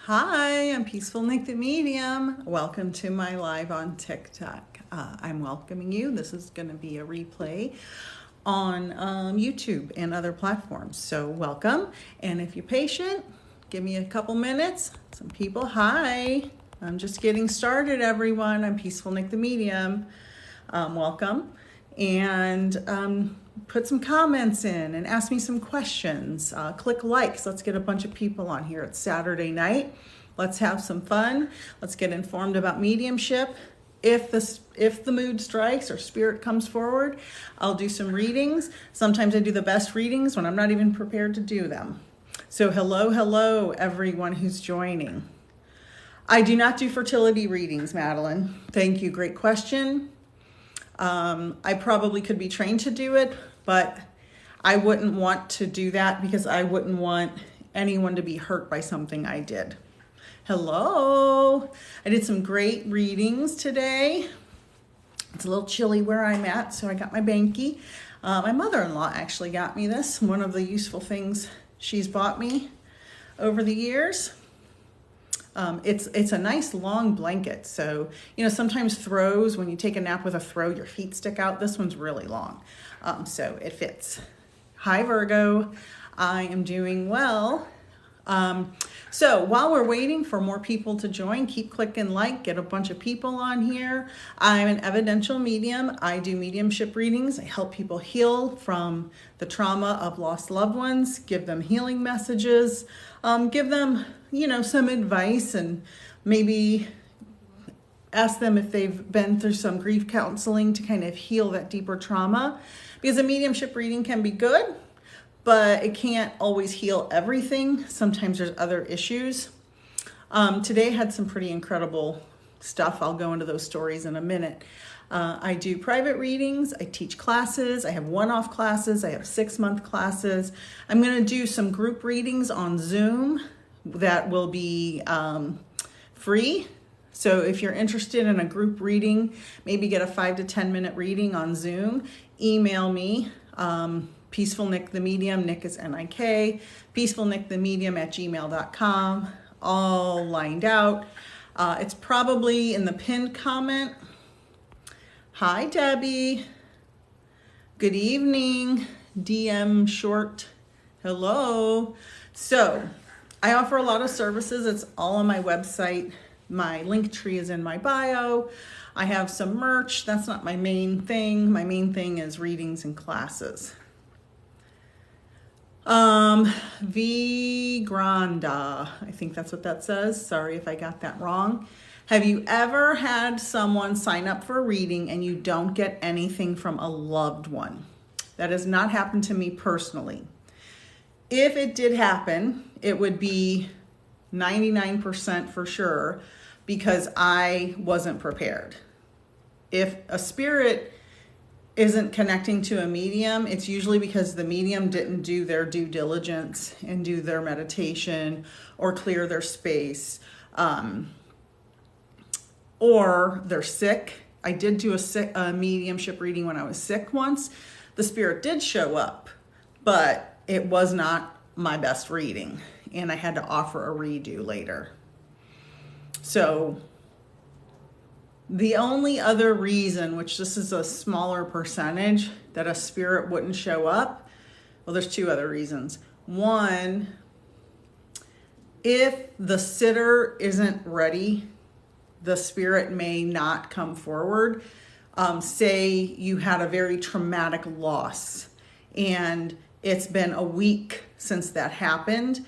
Hi, I'm Peaceful Nick the Medium. Welcome to my live on TikTok. I'm welcoming you. This is going to be a replay on YouTube and other platforms. So welcome. And if you're patient, give me a couple minutes. Some people, hi. I'm just getting started, everyone. I'm Peaceful Nick the Medium. Welcome. And put some comments in and ask me some questions. Click likes. Let's get a bunch of people on here. It's Saturday night. Let's have some fun. Let's get informed about mediumship. If the mood strikes or spirit comes forward, I'll do some readings. Sometimes I do the best readings when I'm not even prepared to do them. So hello, everyone who's joining. I do not do fertility readings, Madeline. Thank you. Great question. I probably could be trained to do it, but I wouldn't want to do that because I wouldn't want anyone to be hurt by something I did. Hello. I did some great readings today. It's a little chilly where I'm at, so I got my banky. My mother-in-law actually got me this, one of the useful things she's bought me over the years. It's a nice long blanket. So, sometimes throws, when you take a nap with a throw, your feet stick out. This one's really long. So it fits. Hi, Virgo. I am doing well. So while we're waiting for more people to join, keep clicking like, get a bunch of people on here. I'm an evidential medium. I do mediumship readings. I help people heal from the trauma of lost loved ones, give them healing messages, give them, some advice, and maybe ask them if they've been through some grief counseling to kind of heal that deeper trauma. Because a mediumship reading can be good, but it can't always heal everything. Sometimes there's other issues. Today I had some pretty incredible stuff. I'll go into those stories in a minute. I do private readings. I teach classes. I have one-off classes. I have 6-month classes. I'm going to do some group readings on Zoom that will be free. So if you're interested in a group reading, maybe get a 5 to 10 minute reading on Zoom, email me. Peaceful Nick the Medium, Nick is N-I-K, peacefulnickthemedium@gmail.com, all lined out. It's probably in the pinned comment. Hi, Debbie. Good evening. DM short. Hello. So I offer a lot of services. It's all on my website. My link tree is in my bio. I have some merch. That's not my main thing. My main thing is readings and classes. V Granda, I think that's what that says. Sorry if I got that wrong. Have you ever had someone sign up for a reading and you don't get anything from a loved one? That has not happened to me personally. If it did happen, it would be 99% for sure because I wasn't prepared. If a spirit isn't connecting to a medium, it's usually because the medium didn't do their due diligence and do their meditation or clear their space, or they're sick. I did do a mediumship reading when I was sick once. The spirit did show up, but it was not my best reading, and I had to offer a redo later. So the only other reason, which this is a smaller percentage, that a spirit wouldn't show up, well, there's 2 other reasons. One, if the sitter isn't ready, the spirit may not come forward. Say you had a very traumatic loss and it's been a week since that happened.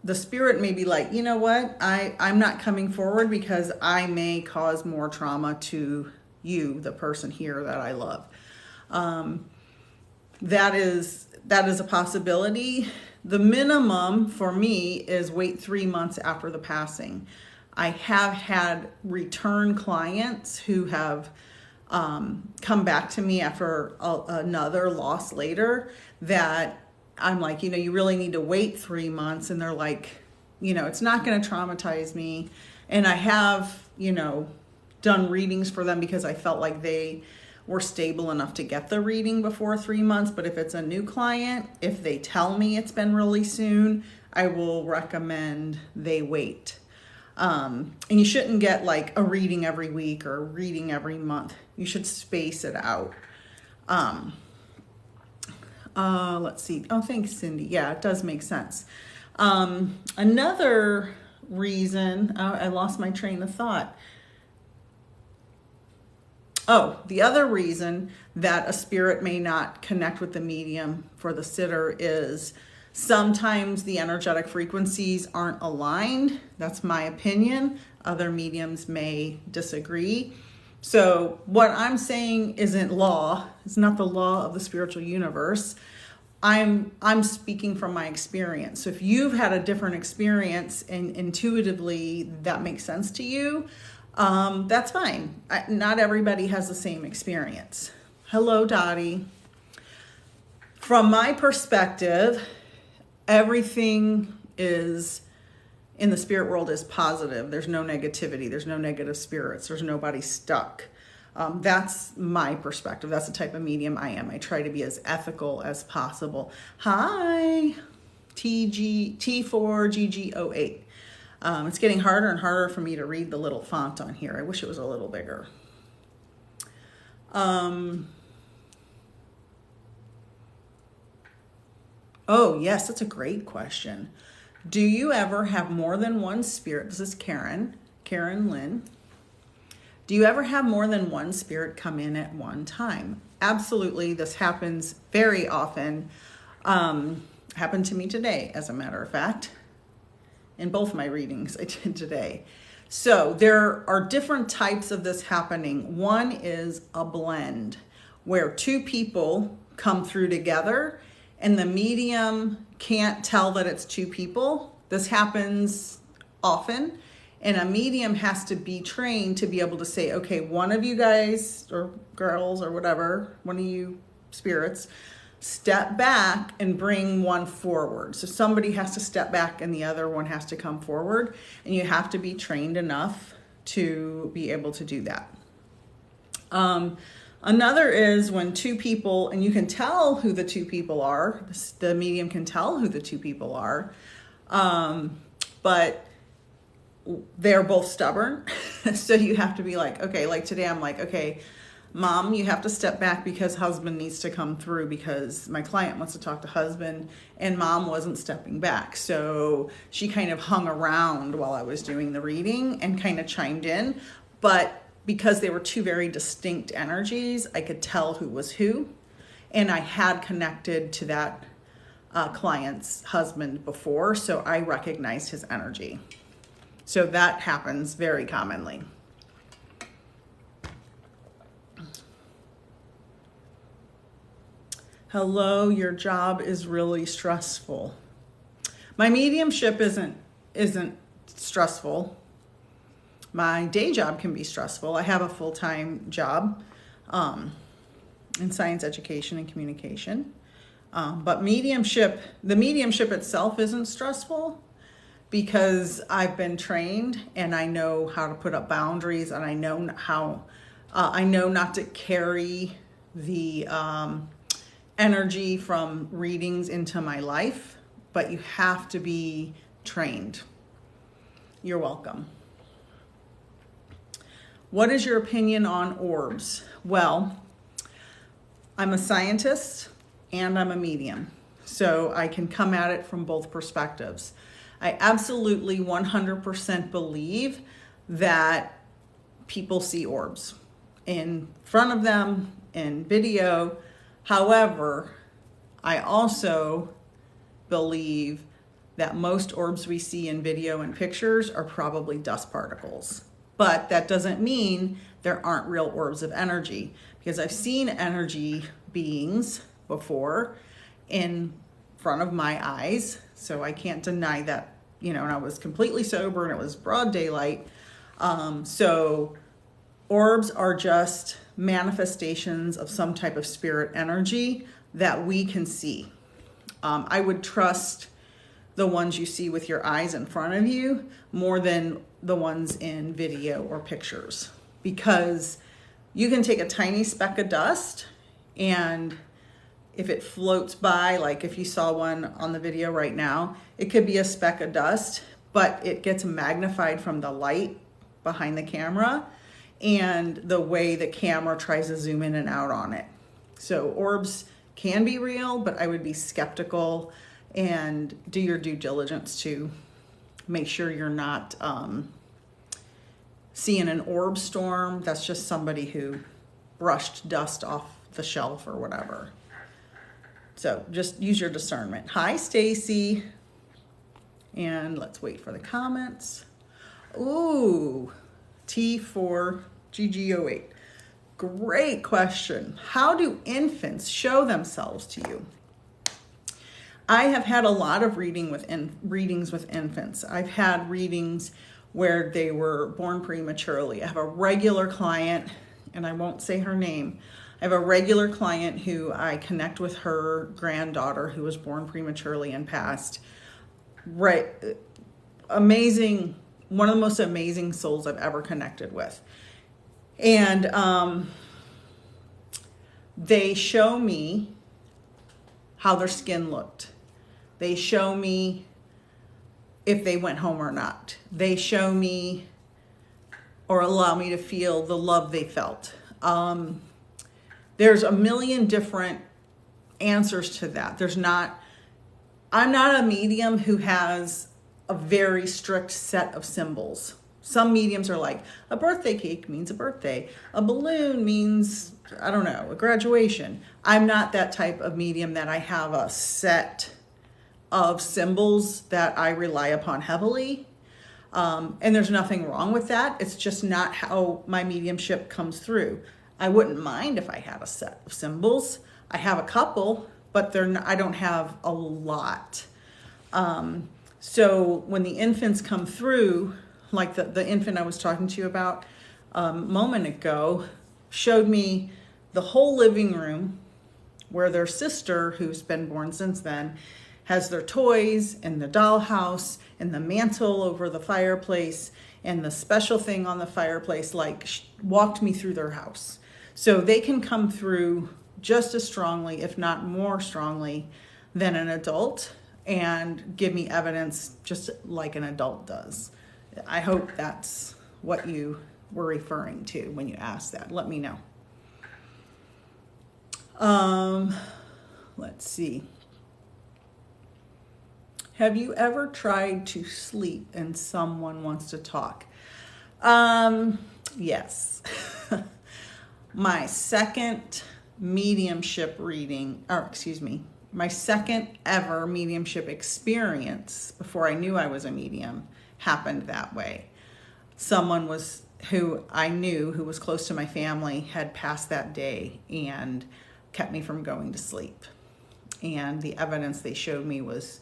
The spirit may be like, you know what, I'm not coming forward because I may cause more trauma to you, the person here that I love. That is a possibility. The minimum for me is wait 3 months after the passing. I have had return clients who have come back to me after another loss later that I'm like, you really need to wait 3 months. And they're like, it's not going to traumatize me. And I have, done readings for them because I felt like they we're stable enough to get the reading before 3 months. But if it's a new client, if they tell me it's been really soon, I will recommend they wait. And you shouldn't get like a reading every week or a reading every month. You should space it out. Let's see. Oh, thanks, Cindy. Yeah, it does make sense. Another reason, I lost my train of thought. Oh, the other reason that a spirit may not connect with the medium for the sitter is sometimes the energetic frequencies aren't aligned. That's my opinion. Other mediums may disagree. So what I'm saying isn't law. It's not the law of the spiritual universe. I'm speaking from my experience. So if you've had a different experience and intuitively that makes sense to you, that's fine. Not everybody has the same experience. Hello, Dottie. From my perspective, everything is in the spirit world is positive. There's no negativity. There's no negative spirits. There's nobody stuck. That's my perspective. That's the type of medium I am. I try to be as ethical as possible. Hi, T4GG08. It's getting harder and harder for me to read the little font on here. I wish it was a little bigger. Oh, yes, that's a great question. Do you ever have more than one spirit? This is Karen Lynn. Do you ever have more than one spirit come in at one time? Absolutely. This happens very often. Happened to me today, as a matter of fact. In both my readings I did today. So there are different types of this happening. One is a blend where two people come through together and the medium can't tell that it's two people. This happens often. And a medium has to be trained to be able to say, okay, one of you guys or girls or whatever, one of you spirits, step back and bring one forward. So somebody has to step back and the other one has to come forward. And you have to be trained enough to be able to do that. Another is when two people, and you can tell who the two people are, the medium can tell who the two people are, but they're both stubborn. So you have to be like, okay, like today I'm like, okay, Mom, you have to step back because husband needs to come through because my client wants to talk to husband, and Mom wasn't stepping back. So she kind of hung around while I was doing the reading and kind of chimed in. But because they were two very distinct energies, I could tell who was who. And I had connected to that client's husband before, so I recognized his energy. So that happens very commonly. Hello, your job is really stressful. My mediumship isn't stressful. My day job can be stressful. I have a full-time job in science education and communication. But the mediumship itself isn't stressful because I've been trained and I know how to put up boundaries, and I know I know not to carry the energy from readings into my life, but you have to be trained. You're welcome. What is your opinion on orbs? Well, I'm a scientist and I'm a medium, so I can come at it from both perspectives. I absolutely 100% believe that people see orbs in front of them in video. However, I also believe that most orbs we see in video and pictures are probably dust particles. But that doesn't mean there aren't real orbs of energy, because I've seen energy beings before in front of my eyes, so I can't deny that, and I was completely sober and it was broad daylight. So orbs are just manifestations of some type of spirit energy that we can see. I would trust the ones you see with your eyes in front of you more than the ones in video or pictures, because You can take a tiny speck of dust, and if it floats by, like if you saw one on the video right now, it could be a speck of dust, but it gets magnified from the light behind the camera and the way the camera tries to zoom in and out on it. So orbs can be real, but I would be skeptical and do your due diligence to make sure you're not seeing an orb storm. That's just somebody who brushed dust off the shelf or whatever. So just use your discernment. Hi, Stacy. And let's wait for the comments. Ooh, T4GG08. Great question. How do infants show themselves to you? I have had a lot of readings with infants. I've had readings where they were born prematurely. I have a regular client, and I won't say her name. I have a regular client who I connect with her granddaughter who was born prematurely and passed. Right, amazing, one of the most amazing souls I've ever connected with. And they show me how their skin looked. They show me if they went home or not. They show me or allow me to feel the love they felt. There's a million different answers to that. I'm not a medium who has a very strict set of symbols. Some mediums are like, a birthday cake means a birthday. A balloon means, I don't know, a graduation. I'm not that type of medium that I have a set of symbols that I rely upon heavily. And there's nothing wrong with that. It's just not how my mediumship comes through. I wouldn't mind if I had a set of symbols. I have a couple, but I don't have a lot. So when the infants come through, like the infant I was talking to you about a moment ago, showed me the whole living room where their sister, who's been born since then, has their toys and the dollhouse and the mantle over the fireplace and the special thing on the fireplace, like walked me through their house. So they can come through just as strongly, if not more strongly, than an adult and give me evidence just like an adult does. I hope that's what you were referring to when you asked that. Let me know. Let's see. Have you ever tried to sleep and someone wants to talk? Yes. My second mediumship reading, my second ever mediumship experience before I knew I was a medium happened that way. Someone who I knew, who was close to my family, had passed that day and kept me from going to sleep. And the evidence they showed me was,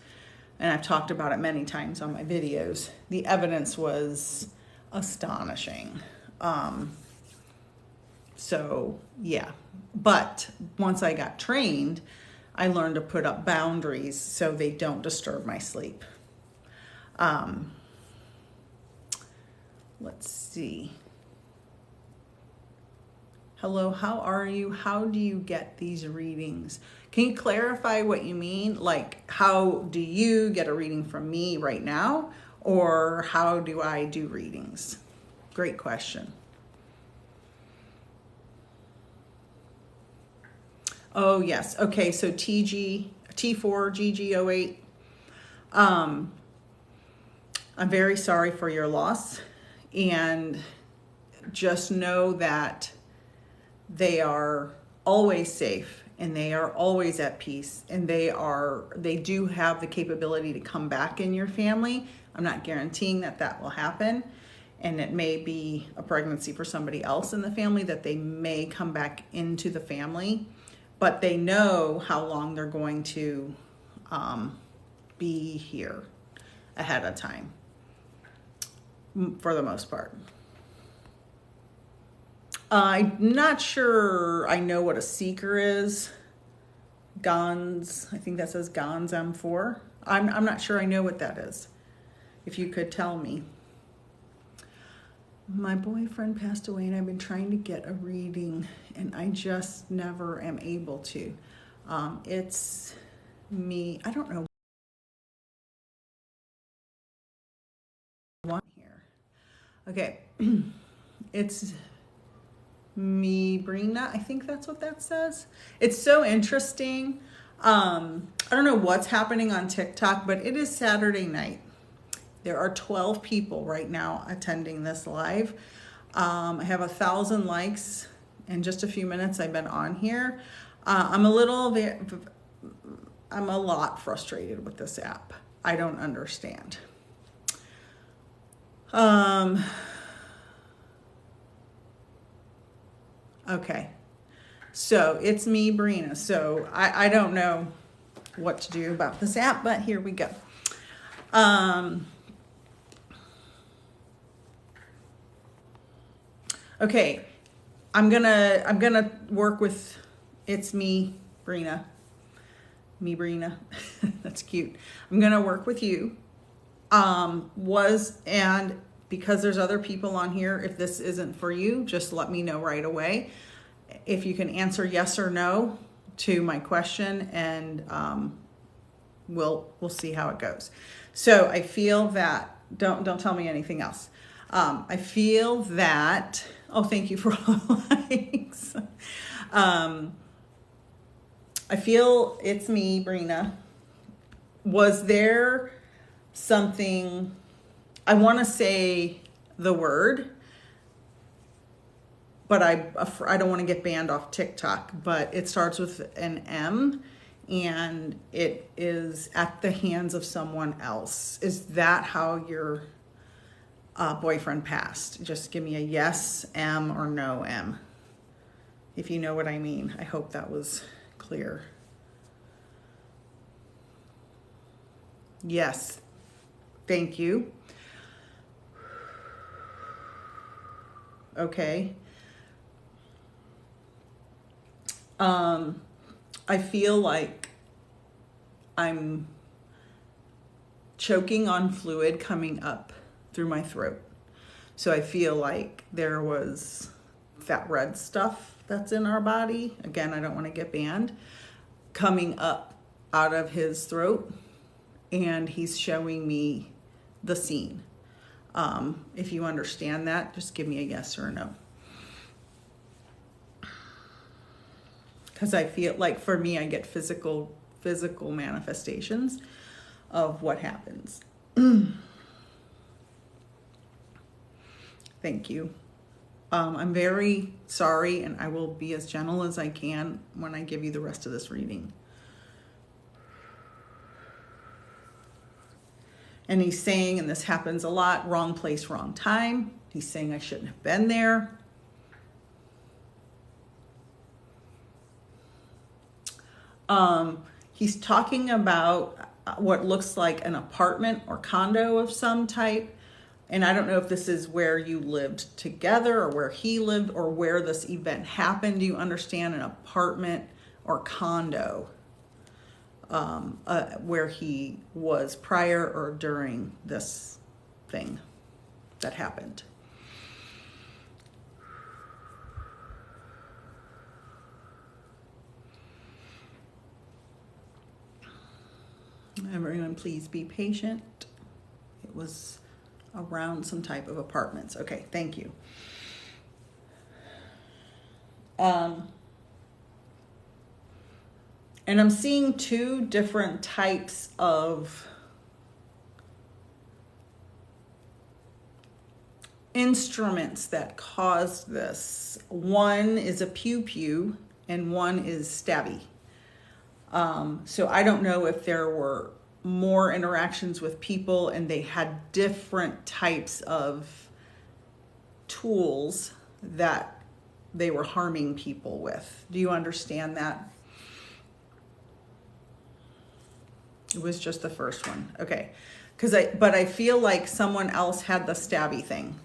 and I've talked about it many times on my videos, the evidence was astonishing. So yeah, but once I got trained, I learned to put up boundaries so they don't disturb my sleep. Let's see. Hello, how are you? How do you get these readings? Can you clarify what you mean? Like, how do you get a reading from me right now? Or how do I do readings? Great question. Oh, yes. Okay, so T4GG08. I'm very sorry for your loss. And just know that they are always safe and they are always at peace, and they do have the capability to come back in your family. I'm not guaranteeing that will happen, and it may be a pregnancy for somebody else in the family that they may come back into the family, but they know how long they're going to be here ahead of time for the most part. I'm not sure I know what a seeker is. Gons, I think that says Gons M4. I'm not sure I know what that is. If you could tell me. My boyfriend passed away and I've been trying to get a reading and I just never am able to. It's me. I don't know one here. Okay. It's me, Brina. I think that's what that says. It's so interesting. I don't know what's happening on TikTok, but it is Saturday night. There are 12 people right now attending this live. I have 1,000 likes in just a few minutes I've been on here. I'm a lot frustrated with this app. I don't understand. Okay. So it's me, Brina. So I don't know what to do about this app, but here we go. Okay, I'm gonna work with it's me, Brina. Me, Brina. That's cute. I'm gonna work with you. And because there's other people on here, if this isn't for you, just let me know right away. If you can answer yes or no to my question, and we'll see how it goes. So I feel that don't tell me anything else. I feel that. Oh, thank you for all the likes. I feel it's me, Brina. Was there something? I want to say the word, but I don't want to get banned off TikTok. But it starts with an M, and it is at the hands of someone else. Is that how your boyfriend passed? Just give me a yes M or no M, if you know what I mean. I hope that was clear. Yes, thank you. Okay. I feel like I'm choking on fluid coming up through my throat. So I feel like there was that red stuff that's in our body. Again, I don't want to get banned. Coming up out of his throat, and he's showing me the scene. If you understand that, just give me a yes or a no. Because I feel like for me, I get physical manifestations of what happens. Thank you. I'm very sorry, and I will be as gentle as I can when I give you the rest of this reading. And he's saying, and this happens a lot, wrong place, wrong time. He's saying I shouldn't have been there. He's talking about what looks like an apartment or condo of some type. And I don't know if this is where you lived together or where he lived or where this event happened. Do you understand? An apartment or condo where he was prior or during this thing that happened. Everyone, please be patient. It was around some type of apartments. Okay, thank you. And I'm seeing two different types of instruments that caused this. One is a pew-pew and one is stabby. So I don't know if there were more interactions with people and they had different types of tools that they were harming people with. Do you understand that? It was just the first one. Okay. But I feel like someone else had the stabby thing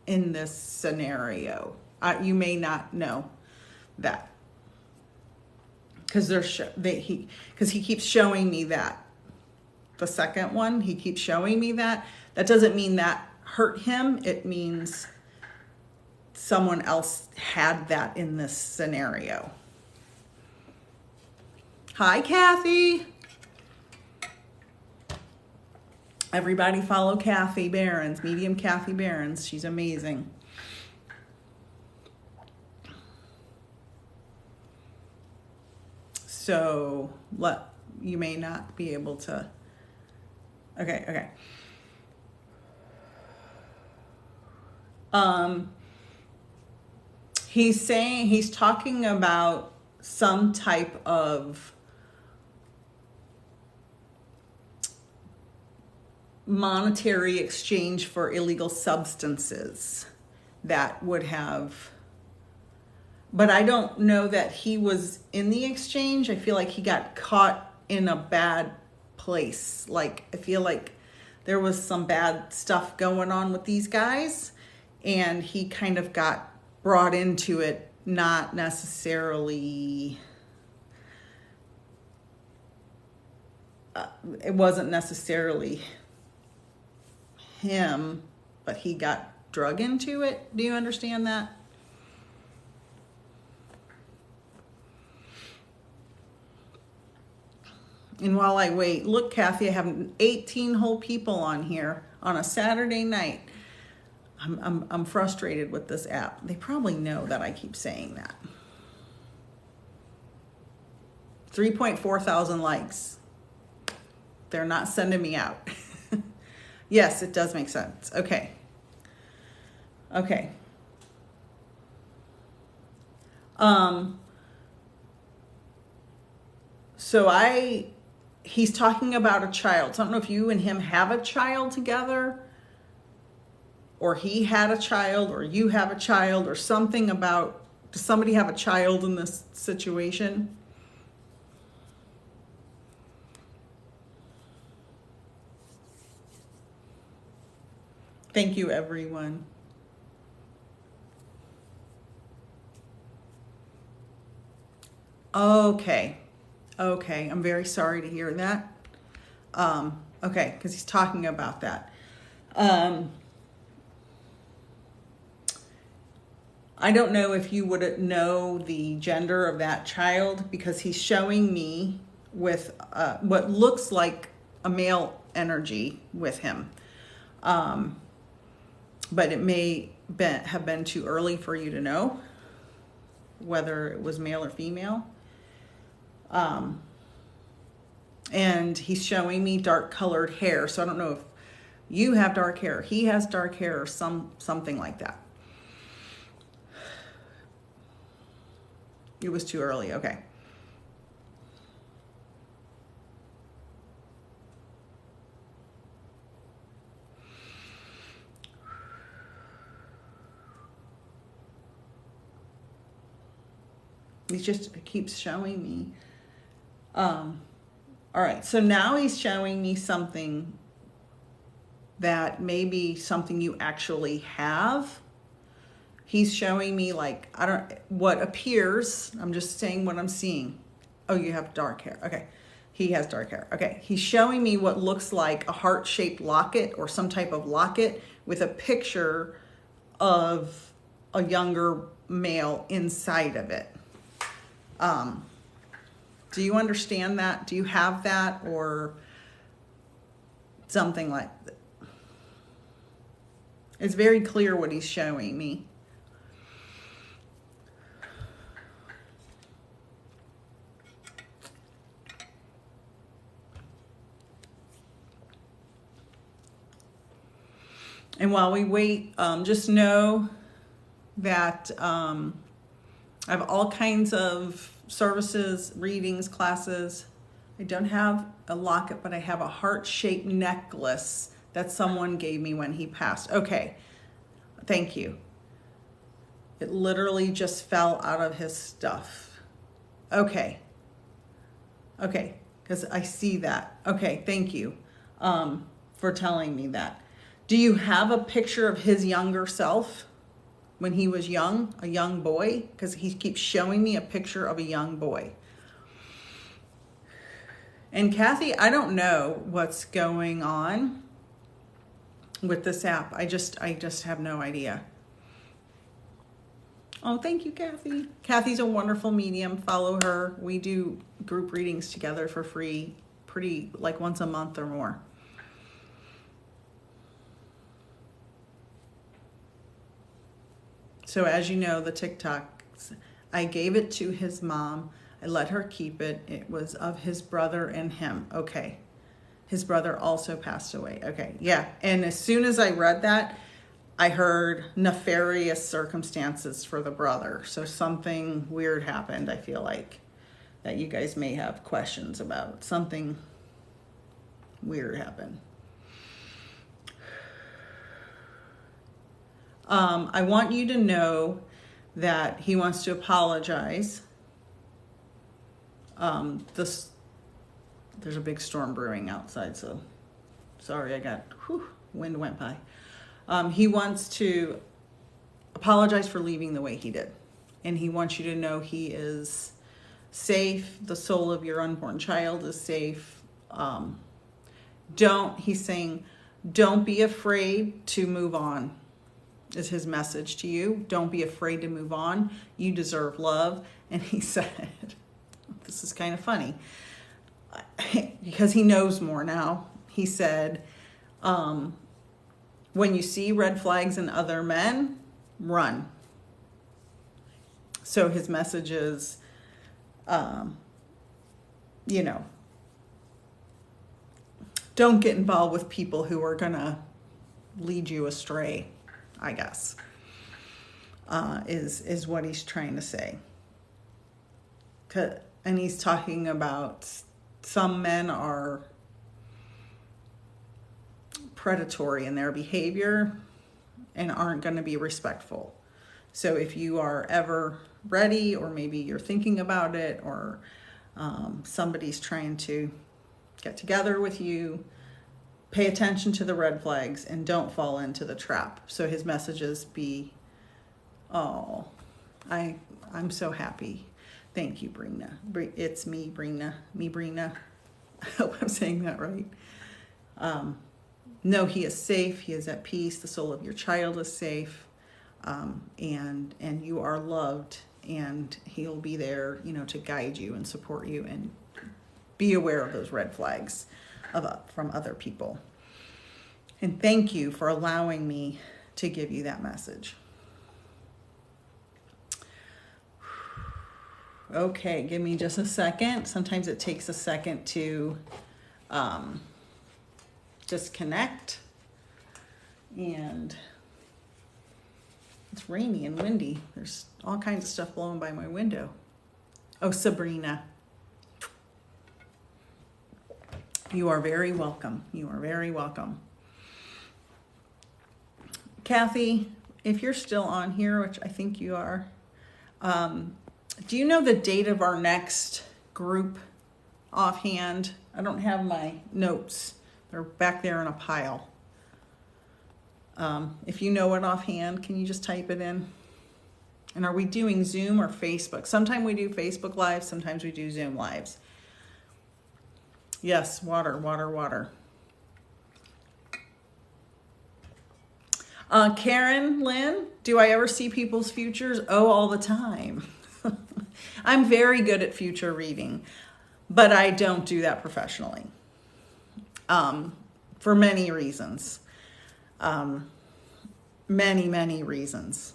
in this scenario. You may not know that. Because he keeps showing me that the second one. He keeps showing me that. That doesn't mean that hurt him. It means someone else had that in this scenario. Hi, Kathy. Everybody follow Kathy Behrens, Medium Kathy Behrens. She's amazing. So you may not be able to. Okay. He's talking about some type of monetary exchange for illegal substances that would have, but I don't know that he was in the exchange. I feel like he got caught in a bad place. Like, I feel like there was some bad stuff going on with these guys, and he kind of got brought into it, not necessarily, it wasn't necessarily him, but he got drug into it. Do you understand that? And while I wait, look, Kathy, I have 18 whole people on here on a Saturday night. I'm frustrated with this app. They probably know that I keep saying that. 3.4 thousand likes. They're not sending me out. Yes, it does make sense. Okay. So he's talking about a child. So I don't know if you and him have a child together, or he had a child, or you have a child, or something about, does somebody have a child in this situation? Thank you, everyone. Okay. I'm very sorry to hear that. Okay, because he's talking about that. I don't know if you would know the gender of that child, because he's showing me with what looks like a male energy with him. But it may have been too early for you to know whether it was male or female. And he's showing me dark colored hair. So I don't know if you have dark hair, he has dark hair, or something like that. It was too early. Okay. It keeps showing me. All right, so now he's showing me something that may be something you actually have. He's showing me, like, what appears, I'm just saying what I'm seeing. Oh, you have dark hair. Okay. He has dark hair. Okay. He's showing me what looks like a heart-shaped locket, or some type of locket with a picture of a younger male inside of it. Do you understand that? Do you have that, or something like that? It's very clear what he's showing me. And while we wait, just know that I have all kinds of services, readings, classes. I don't have a locket, but I have a heart-shaped necklace that someone gave me when he passed. Okay, thank you. It literally just fell out of his stuff. Okay, because I see that. Okay, thank you for telling me that. Do you have a picture of his younger self when he was young, a young boy? Because he keeps showing me a picture of a young boy. And Kathy, I don't know what's going on with this app. I just have no idea. Oh, thank you, Kathy. Kathy's a wonderful medium. Follow her. We do group readings together for free, pretty like once a month or more. So as you know, the TikToks, I gave it to his mom. I let her keep it. It was of his brother and him. Okay. His brother also passed away. Okay. Yeah. And as soon as I read that, I heard nefarious circumstances for the brother. So something weird happened, I feel like, that you guys may have questions about. Something weird happened. I want you to know that he wants to apologize. There's a big storm brewing outside, so sorry, wind went by. He wants to apologize for leaving the way he did. And he wants you to know he is safe. The soul of your unborn child is safe. He's saying, don't be afraid to move on, is his message to you. Don't be afraid to move on. You deserve love. And he said, this is kind of funny, because he knows more now. He said, when you see red flags in other men, run. So his message is, don't get involved with people who are going to lead you astray, I guess, is what he's trying to say. And he's talking about some men are predatory in their behavior and aren't going to be respectful. So if you are ever ready, or maybe you're thinking about it, or somebody's trying to get together with you, pay attention to the red flags and don't fall into the trap. So his messages I'm so happy. Thank you, Brina. It's me, Brina. I hope I'm saying that right. No, he is safe. He is at peace. The soul of your child is safe. And you are loved, and he'll be there, to guide you and support you, and be aware of those red flags from other people. And thank you for allowing me to give you that message. Okay, give me just a second. Sometimes it takes a second to disconnect. And it's rainy and windy. There's all kinds of stuff blowing by my window. Oh, Sabrina. You are very welcome. You are very welcome. Kathy, if you're still on here, which I think you are, do you know the date of our next group offhand? I don't have my notes. They're back there in a pile. If you know it offhand, can you just type it in? And are we doing Zoom or Facebook? Sometimes we do Facebook Lives, sometimes we do Zoom Lives. Yes, water. Karen Lynn, do I ever see people's futures? Oh, all the time. I'm very good at future reading, but I don't do that professionally. For many reasons. Many reasons.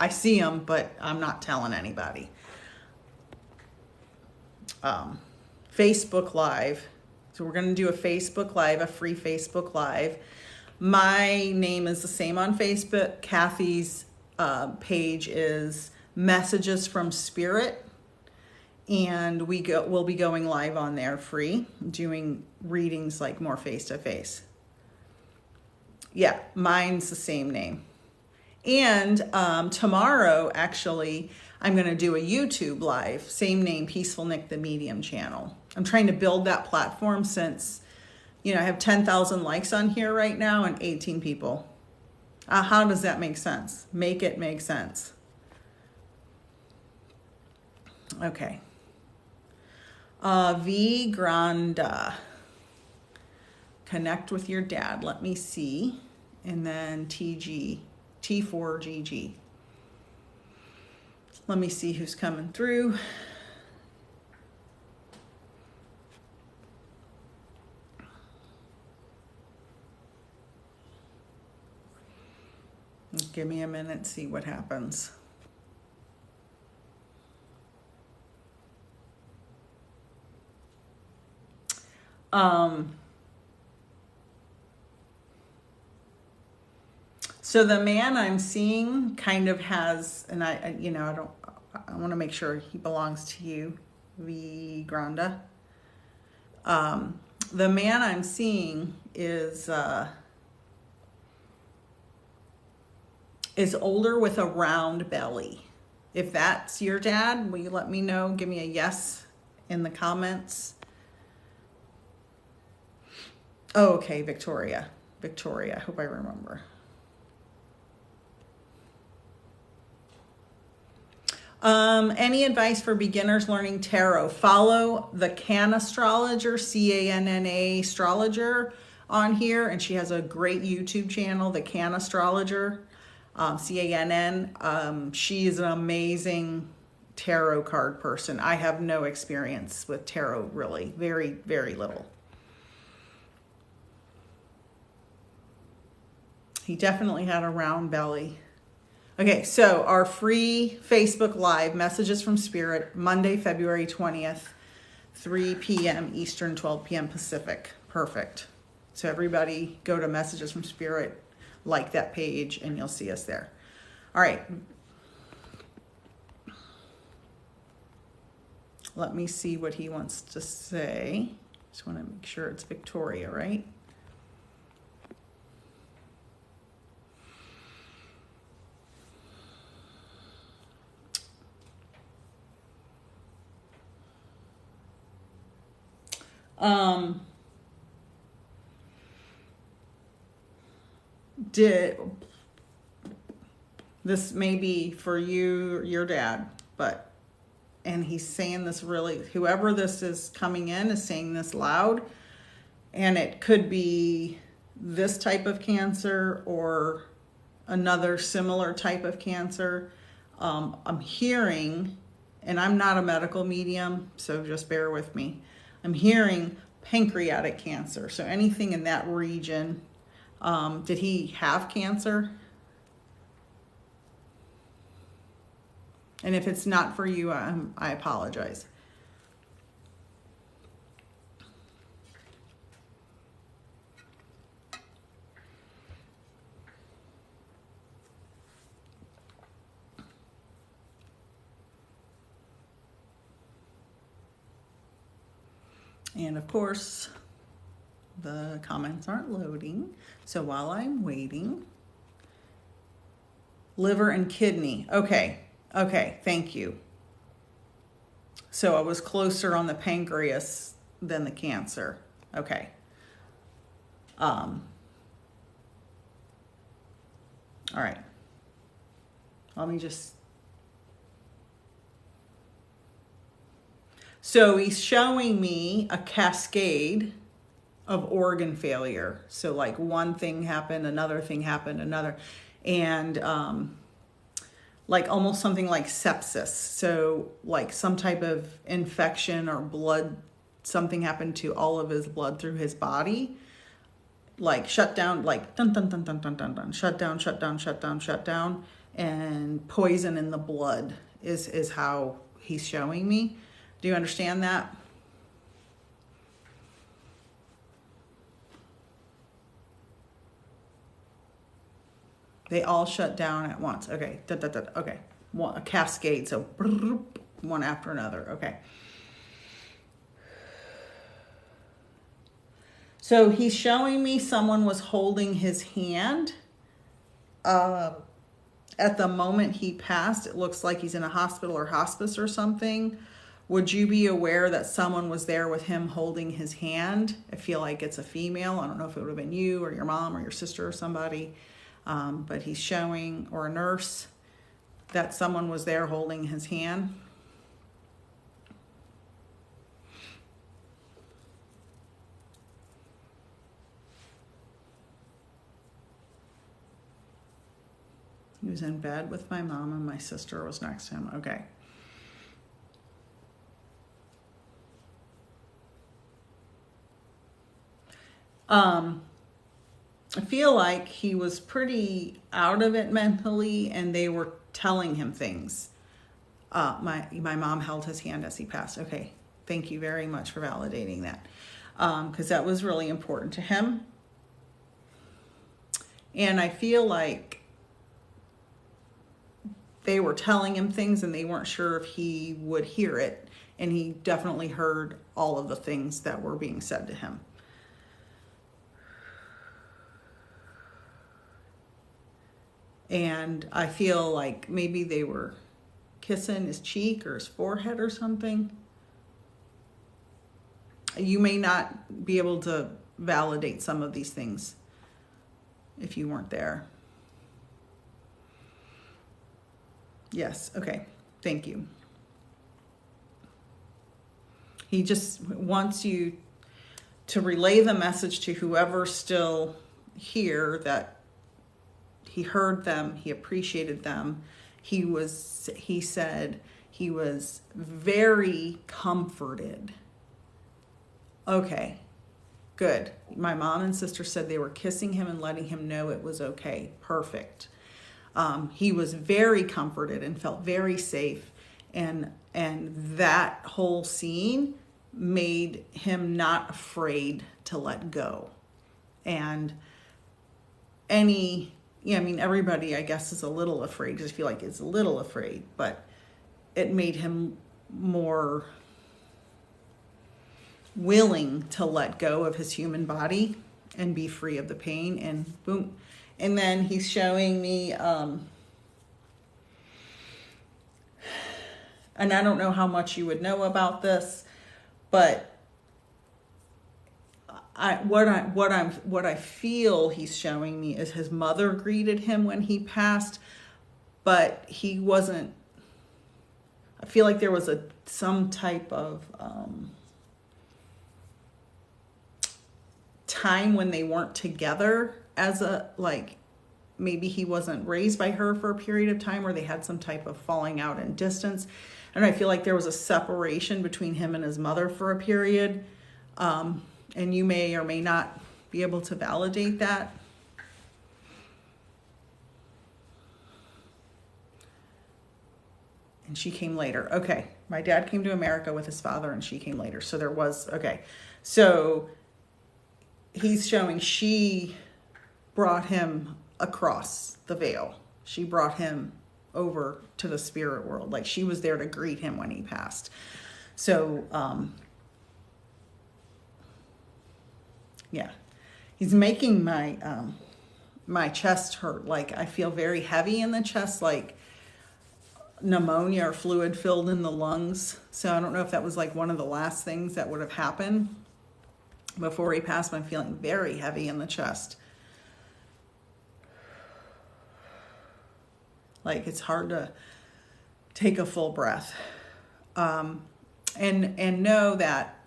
I see them, but I'm not telling anybody. Facebook Live. So we're going to do a Facebook Live, a free Facebook Live. My name is the same on Facebook. Kathy's page is Messages from Spirit. And we'll be going live on there free, doing readings like more face-to-face. Yeah, mine's the same name. And tomorrow, actually, I'm going to do a YouTube live, same name, Peaceful Nick the Medium channel. I'm trying to build that platform since, I have 10,000 likes on here right now and 18 people. How does that make sense? Make it make sense. Okay. V Granda. Connect with your dad. Let me see. And then T4GG. Let me see who's coming through. Give me a minute, see what happens. So the man I'm seeing kind of has, and I want to make sure he belongs to you, V Granda. The man I'm seeing is older with a round belly. If that's your dad, will you let me know? Give me a yes in the comments. Oh, okay, Victoria. I hope I remember. Any advice for beginners learning tarot? Follow the Can Astrologer, C-A-N-N-A Astrologer on here, and she has a great YouTube channel, the Can Astrologer, C-A-N-N. She is an amazing tarot card person. I have no experience with tarot, really. Very, very little. He definitely had a round belly. Okay, so our free Facebook Live, Messages from Spirit, Monday, February 20th, 3 p.m. Eastern, 12 p.m. Pacific. Perfect. So everybody go to Messages from Spirit, like that page, and you'll see us there. All right. Let me see what he wants to say. Just want to make sure it's Victoria, right? This may be for you, your dad, and he's saying this really, whoever this is coming in is saying this loud, and it could be this type of cancer or another similar type of cancer. I'm hearing, and I'm not a medical medium, so just bear with me. I'm hearing pancreatic cancer. So anything in that region. Did he have cancer? And if it's not for you, I apologize. And of course, the comments aren't loading. So while I'm waiting, liver and kidney. Okay, thank you. So I was closer on the pancreas than the cancer. Okay. All right. Let me just... So he's showing me a cascade of organ failure. So like one thing happened, another thing happened, another, and like almost something like sepsis. So like some type of infection or blood, something happened to all of his blood through his body. Like shut down, like dun dun dun dun dun dun dun, shut down, and poison in the blood is how he's showing me. Do you understand that? They all shut down at once. Okay. Okay. A cascade. So one after another. Okay. So he's showing me someone was holding his hand. At the moment he passed, it looks like he's in a hospital or hospice or something. Would you be aware that someone was there with him holding his hand? I feel like it's a female. I don't know if it would have been you or your mom or your sister or somebody. But he's showing, or a nurse, that someone was there holding his hand. He was in bed with my mom and my sister was next to him. Okay. I feel like he was pretty out of it mentally, and they were telling him things. My mom held his hand as he passed. Okay, thank you very much for validating that, because that was really important to him. And I feel like they were telling him things and they weren't sure if he would hear it, and he definitely heard all of the things that were being said to him. And I feel like maybe they were kissing his cheek or his forehead or something. You may not be able to validate some of these things if you weren't there. Yes, okay, thank you. He just wants you to relay the message to whoever's still here that he heard them, he appreciated them. He said he was very comforted. Okay, good. My mom and sister said they were kissing him and letting him know it was okay. Perfect. He was very comforted and felt very safe. And that whole scene made him not afraid to let go. And everybody, I guess, is a little afraid, because I feel like it's a little afraid, but it made him more willing to let go of his human body and be free of the pain, and boom. And then he's showing me, and I don't know how much you would know about this, but what I feel he's showing me is his mother greeted him when he passed, but he wasn't. I feel like there was some type of time when they weren't together, maybe he wasn't raised by her for a period of time, or they had some type of falling out and distance. And I feel like there was a separation between him and his mother for a period. And you may or may not be able to validate that. And she came later. Okay. My dad came to America with his father and she came later. So there was, okay. So he's showing she brought him across the veil. She brought him over to the spirit world. Like, she was there to greet him when he passed. So, yeah, he's making my my chest hurt. Like, I feel very heavy in the chest, like pneumonia or fluid filled in the lungs. So I don't know if that was like one of the last things that would have happened before he passed, but I'm feeling very heavy in the chest. Like, it's hard to take a full breath. And know that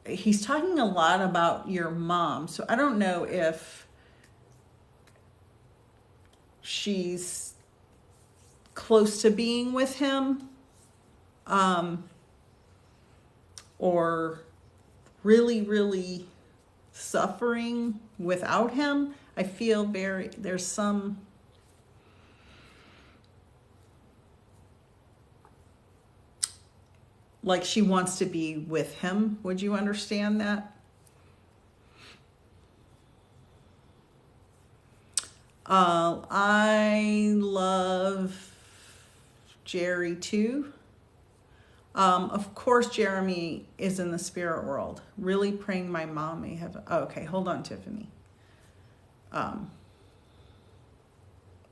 he's talking a lot about your mom. So I don't know if she's close to being with him, or really, really suffering without him. I feel there's some, like, she wants to be with him. Would you understand that? I love Jerry too. Of course, Jeremy is in the spirit world. Really praying my mom may have. Oh, okay, hold on, Tiffany.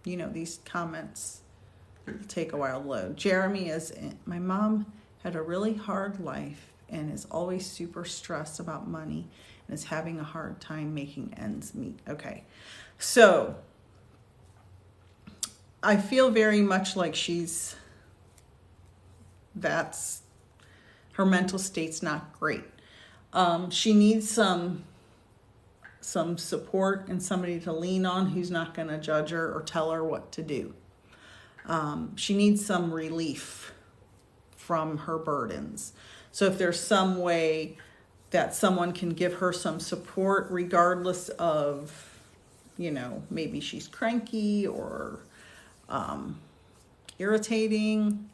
These comments take a while to load. Jeremy is in. My mom had a really hard life and is always super stressed about money and is having a hard time making ends meet. Okay, so I feel very much like she's her mental state's not great. She needs some support and somebody to lean on who's not going to judge her or tell her what to do. She needs some relief from her burdens. So if there's some way that someone can give her some support, regardless of, maybe she's cranky or irritating,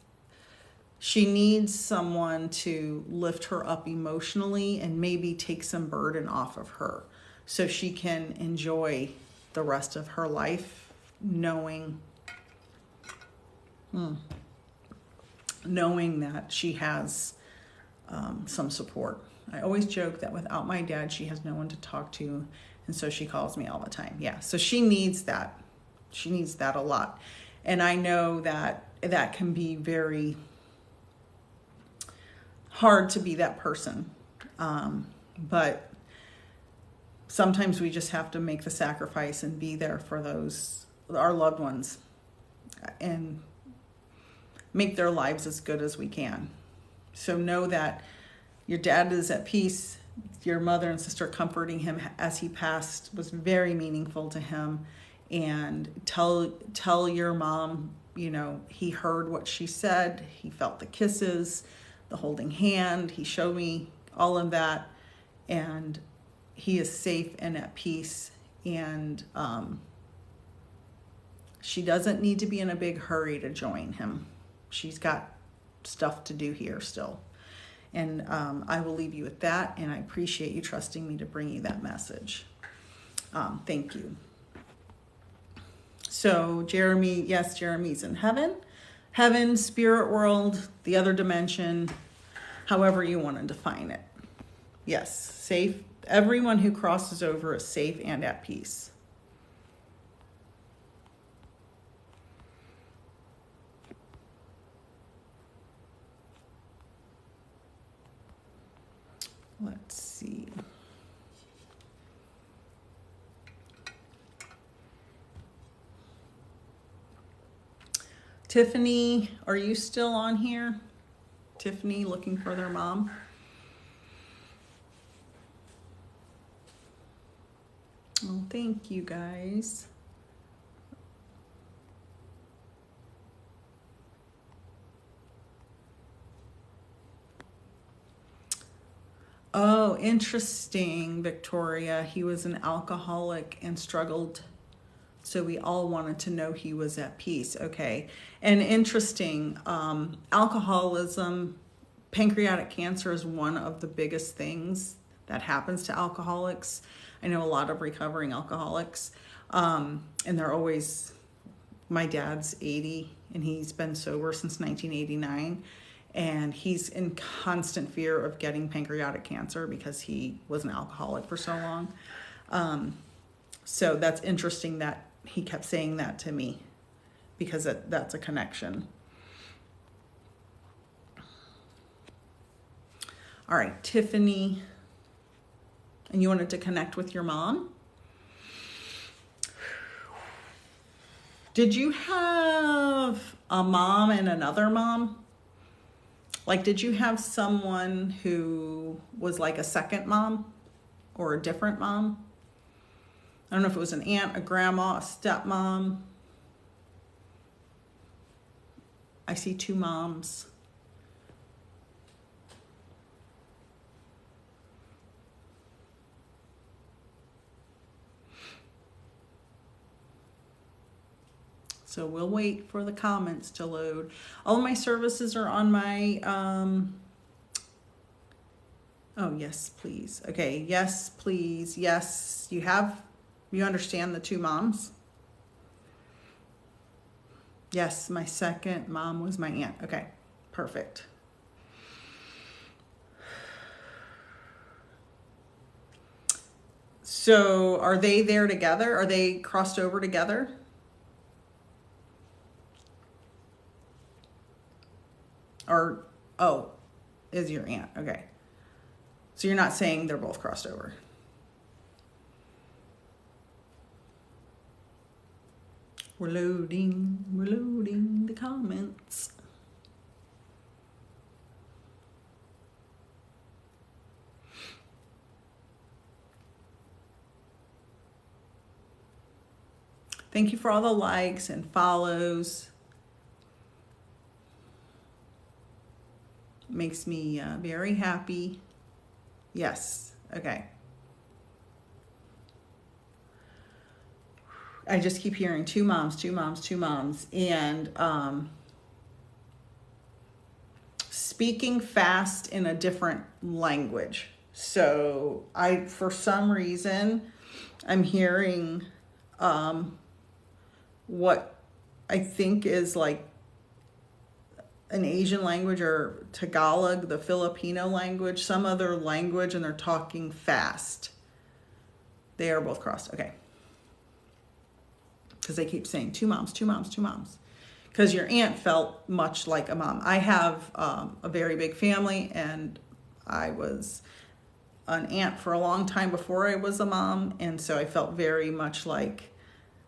she needs someone to lift her up emotionally and maybe take some burden off of her so she can enjoy the rest of her life knowing that she has some support. I always joke that without my dad, she has no one to talk to, and so she calls me all the time. Yeah, so she needs that. She needs that a lot. And I know that can be very hard to be that person. But sometimes we just have to make the sacrifice and be there for our loved ones, and make their lives as good as we can. So know that your dad is at peace. Your mother and sister comforting him as he passed was very meaningful to him. And tell your mom, he heard what she said. He felt the kisses, the holding hand. He showed me all of that. And he is safe and at peace. And she doesn't need to be in a big hurry to join him. She's got stuff to do here still. And I will leave you with that. And I appreciate you trusting me to bring you that message. Thank you. So Jeremy, yes, Jeremy's in heaven. Heaven, spirit world, the other dimension, however you want to define it. Yes, safe. Everyone who crosses over is safe and at peace. Let's see. Tiffany, are you still on here? Tiffany looking for their mom. Oh, thank you guys. Oh, interesting, Victoria. He was an alcoholic and struggled, so we all wanted to know he was at peace. Okay. And interesting, alcoholism, pancreatic cancer is one of the biggest things that happens to alcoholics. I know a lot of recovering alcoholics, and they're always, my dad's 80 and he's been sober since 1989. And he's in constant fear of getting pancreatic cancer because he was an alcoholic for so long. So that's interesting that he kept saying that to me, because that's a connection. All right, Tiffany, and you wanted to connect with your mom? Did you have a mom and another mom? Like, did you have someone who was like a second mom or a different mom? I don't know if it was an aunt, a grandma, a stepmom. I see two moms. So we'll wait for the comments to load. All of my services are on my, oh, yes, please. Okay, yes, please. Yes, you understand the two moms? Yes, my second mom was my aunt. Okay, perfect. So are they there together? Are they crossed over together? Or, oh, is your aunt. Okay. So you're not saying they're both crossed over. We're loading the comments. Thank you for all the likes and follows. Makes me very happy. Yes. Okay. I just keep hearing two moms, two moms, two moms. And speaking fast in a different language. So for some reason, I'm hearing what I think is like an Asian language, or Tagalog, the Filipino language, some other language, and they're talking fast. They are both crossed. Okay. Because they keep saying two moms, two moms, two moms. Because your aunt felt much like a mom. I have a very big family, and I was an aunt for a long time before I was a mom, and so I felt very much like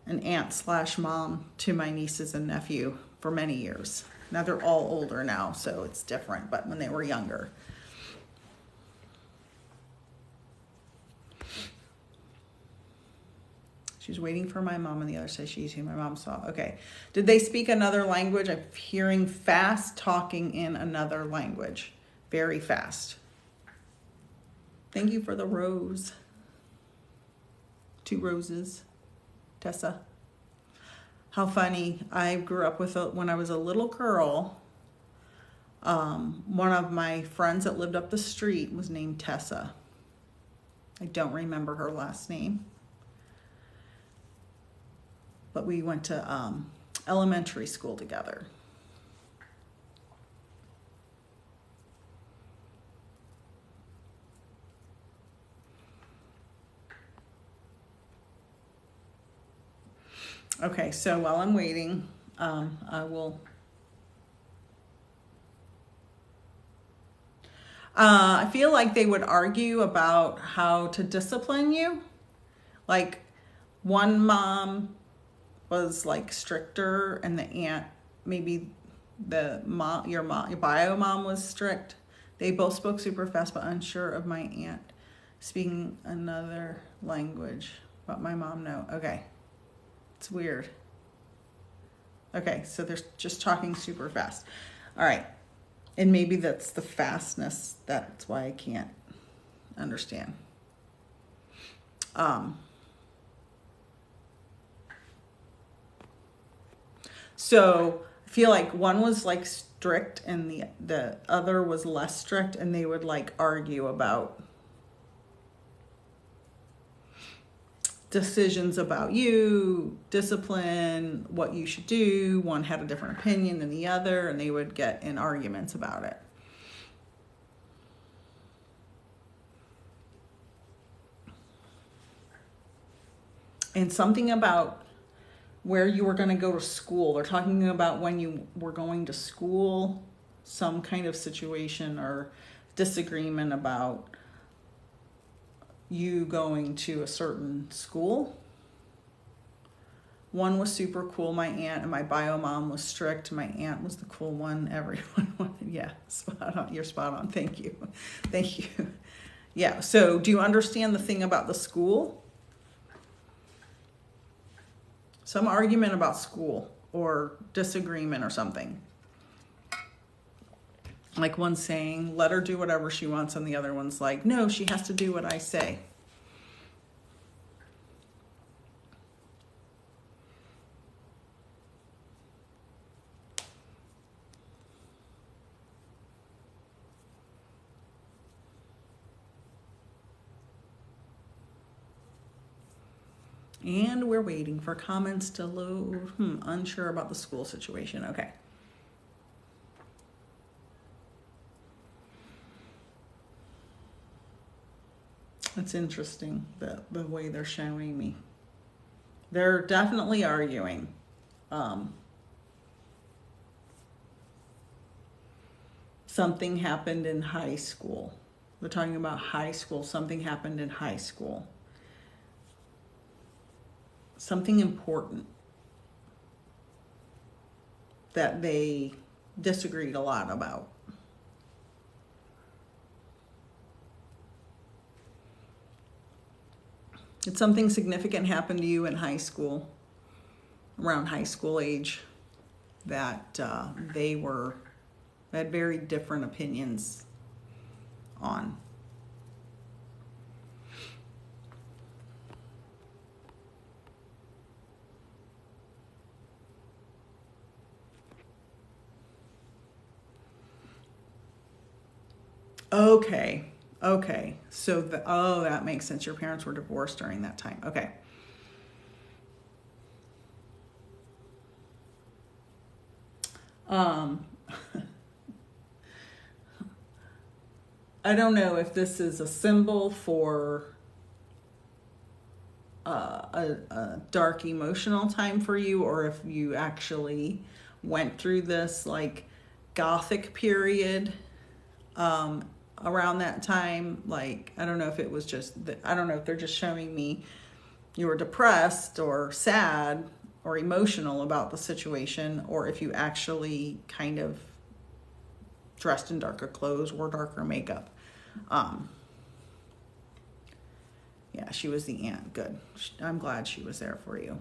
an aunt / mom to my nieces and nephew for many years. Now they're all older now, so it's different, but when they were younger. She's waiting for my mom, and the other says she's who my mom saw. Okay. Did they speak another language? I'm hearing fast talking in another language. Very fast. Thank you for the rose. 2 roses. Tessa. How funny. I grew up with, when I was a little girl, one of my friends that lived up the street was named Tessa. I don't remember her last name. But we went to elementary school together. Okay, so while I'm waiting, I will... I feel like they would argue about how to discipline you. Like, one mom was like stricter, and the aunt, maybe your bio mom was strict. They both spoke super fast, but unsure of my aunt speaking another language, but my mom no. Okay, it's weird. Okay, so they're just talking super fast. All right, and maybe that's the fastness. That's why I can't understand. So I feel like one was like strict and the other was less strict, and they would like argue about decisions about you, discipline, what you should do. One had a different opinion than the other, and they would get in arguments about it. And something about where you were going to go to school. They're talking about when you were going to school, some kind of situation or disagreement about you going to a certain school. One was super cool, my aunt, and my bio mom was strict. My aunt was the cool one everyone wanted. Yeah, spot on. You're spot on. Thank you. Thank you. Yeah, so do you understand the thing about the school? Some argument about school or disagreement or something. Like one saying, let her do whatever she wants, and the other one's like, no, she has to do what I say. And we're waiting for comments to load. Unsure about the school situation. Okay. That's interesting, the way they're showing me. They're definitely arguing. Something happened in high school. They're talking about high school. Something happened in high school. Something important that they disagreed a lot about. Did something significant happen to you in high school? around high school age that they had very different opinions on. Okay. So that makes sense. Your parents were divorced during that time. Okay. I don't know if this is a symbol for a dark emotional time for you, or if you actually went through this like gothic period around that time. Like, I don't know if it was just, I don't know if they're just showing me you were depressed or sad or emotional about the situation, or if you actually kind of dressed in darker clothes or darker makeup. Yeah, she was the aunt. Good. I'm glad she was there for you.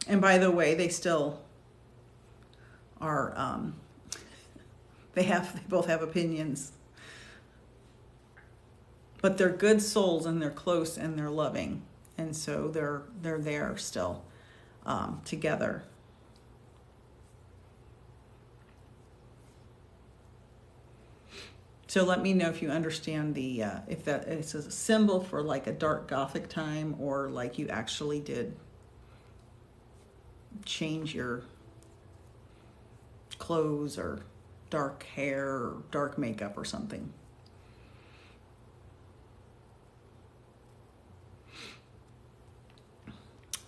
And by the way, they still are, they both have opinions. But they're good souls, and they're close, and they're loving. And so they're there still together. So let me know if you understand if that is a symbol for like a dark gothic time, or like you actually did change your clothes or dark hair or dark makeup or something.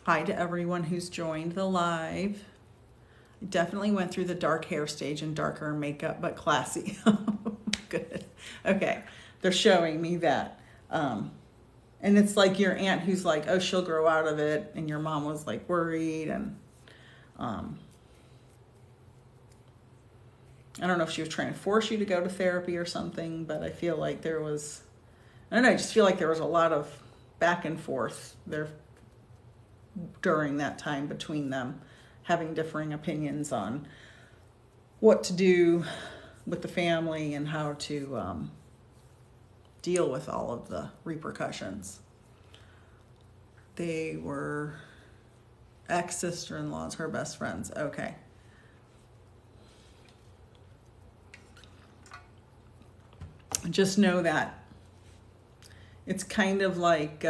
Hi to everyone who's joined the live. I definitely went through the dark hair stage and darker makeup, but classy. Good. Okay. They're showing me that. And it's like your aunt who's like, oh, she'll grow out of it. And your mom was like worried. And I don't know if she was trying to force you to go to therapy or something, but I feel like there was, I don't know, I just feel like there was a lot of back and forth there during that time between them, having differing opinions on what to do with the family and how to deal with all of the repercussions. They were ex-sister-in-laws, her best friends. Okay. Just know that it's kind of like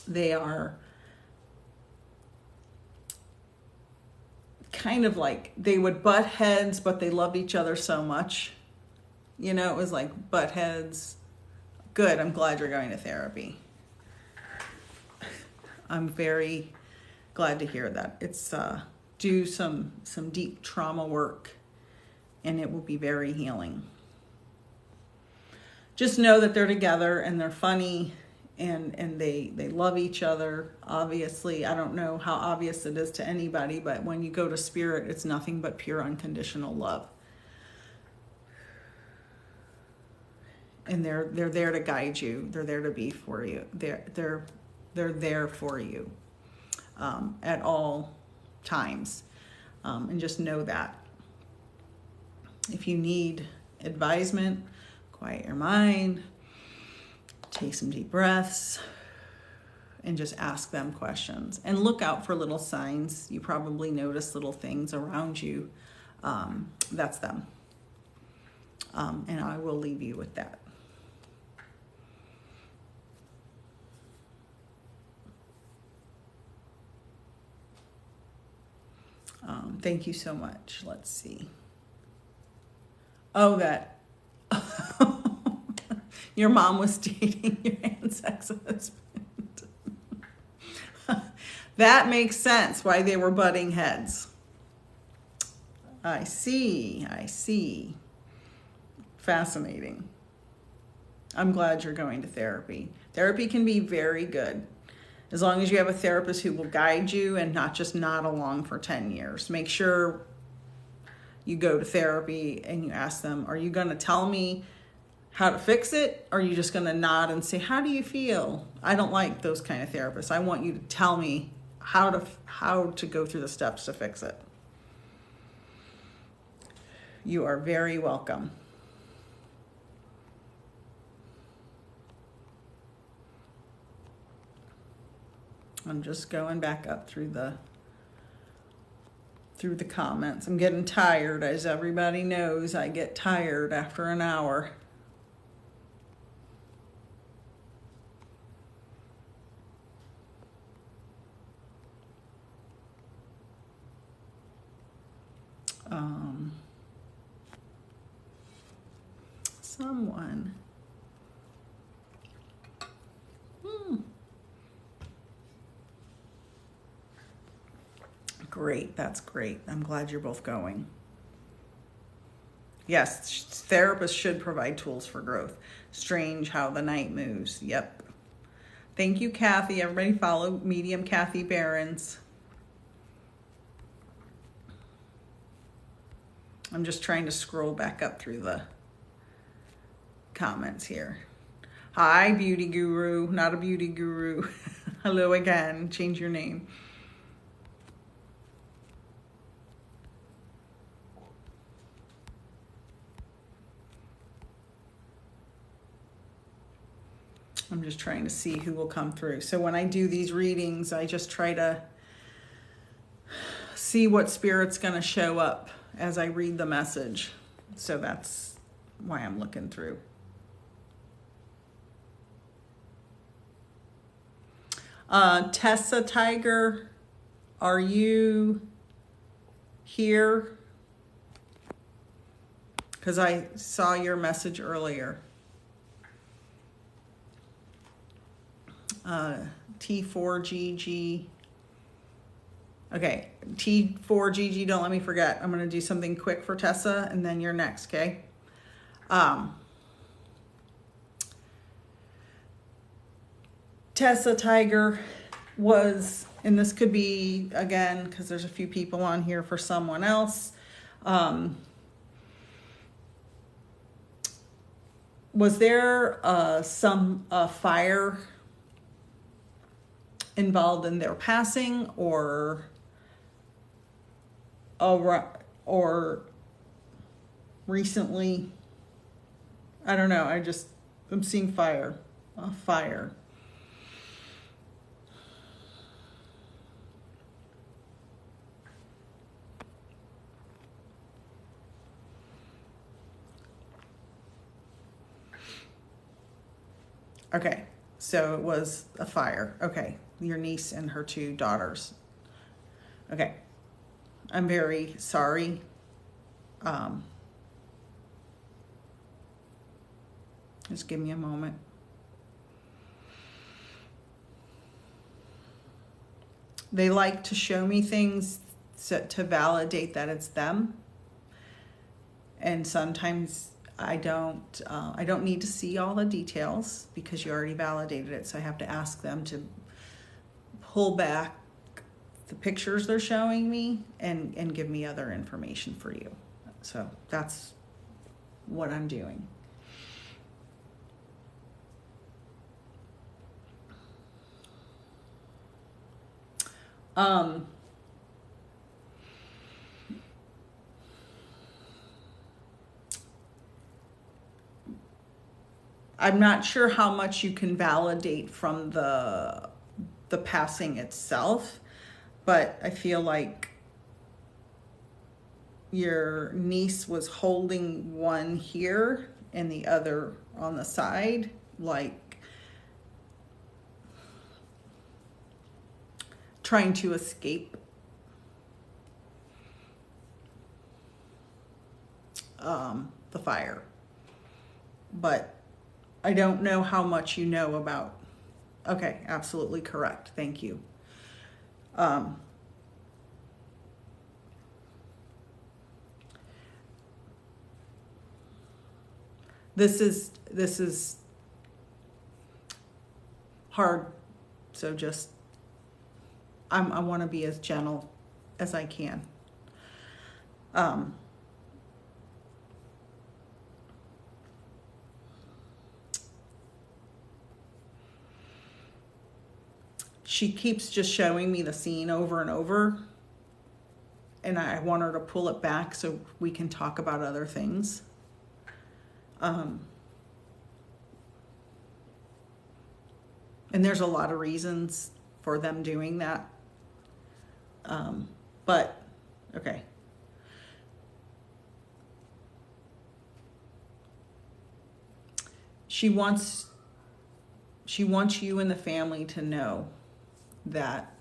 they are kind of like they would butt heads, but they loved each other so much. You know, it was like butt heads. Good. I'm glad you're going to therapy. I'm very glad to hear that. It's do some deep trauma work, and it will be very healing. Just know that they're together and they're funny, and they love each other. Obviously, I don't know how obvious it is to anybody, but when you go to spirit, it's nothing but pure unconditional love. And they're there to guide you. They're there to be for you. They're there for you at all times. And just know that. If you need advisement, quiet your mind, take some deep breaths, and just ask them questions. And look out for little signs. You probably notice little things around you. That's them. And I will leave you with that. Thank you so much. Let's see. Oh, that your mom was dating your aunt's ex-husband. That makes sense why they were butting heads. I see. Fascinating. I'm glad you're going to therapy. Therapy can be very good, as long as you have a therapist who will guide you and not just nod along for 10 years. Make sure you go to therapy and you ask them, are you going to tell me how to fix it, or are you just going to nod and say, how do you feel? I don't like those kind of therapists. I want you to tell me how to go through the steps to fix it. You are very welcome. I'm just going back up through the comments. I'm getting tired. As everybody knows, I get tired after an hour. Someone. Great, that's great. I'm glad you're both going. Yes, therapists should provide tools for growth. Strange how the night moves. Yep. Thank you, Kathy. Everybody follow Medium Kathy Behrens. I'm just trying to scroll back up through the comments here. Hi, beauty guru. Not a beauty guru. Hello again. Change your name. I'm just trying to see who will come through. So when I do these readings, I just try to see what spirit's going to show up as I read the message. So that's why I'm looking through. Tessa Tiger, are you here? Because I saw your message earlier. T4GG. Okay, T4GG, don't let me forget. I'm going to do something quick for Tessa, and then you're next, okay? Tessa Tiger was, and this could be, again, because there's a few people on here for someone else. Was there some fire involved in their passing, or recently? I don't know. I'm seeing fire. Fire. Okay, so it was a fire. Okay, your niece and her 2 daughters. Okay, I'm very sorry. Just give me a moment. They like to show me things to validate that it's them. And sometimes I don't need to see all the details because you already validated it. So I have to ask them to pull back the pictures they're showing me and give me other information for you. So that's what I'm doing. I'm not sure how much you can validate from the passing itself, but I feel like your niece was holding one here and the other on the side, like trying to escape the fire. But I don't know how much you know about. Okay, absolutely correct. Thank you. This is hard, so just I want to be as gentle as I can. she keeps just showing me the scene over and over. And I want her to pull it back so we can talk about other things. And there's a lot of reasons for them doing that. But, okay. She wants you and the family to know that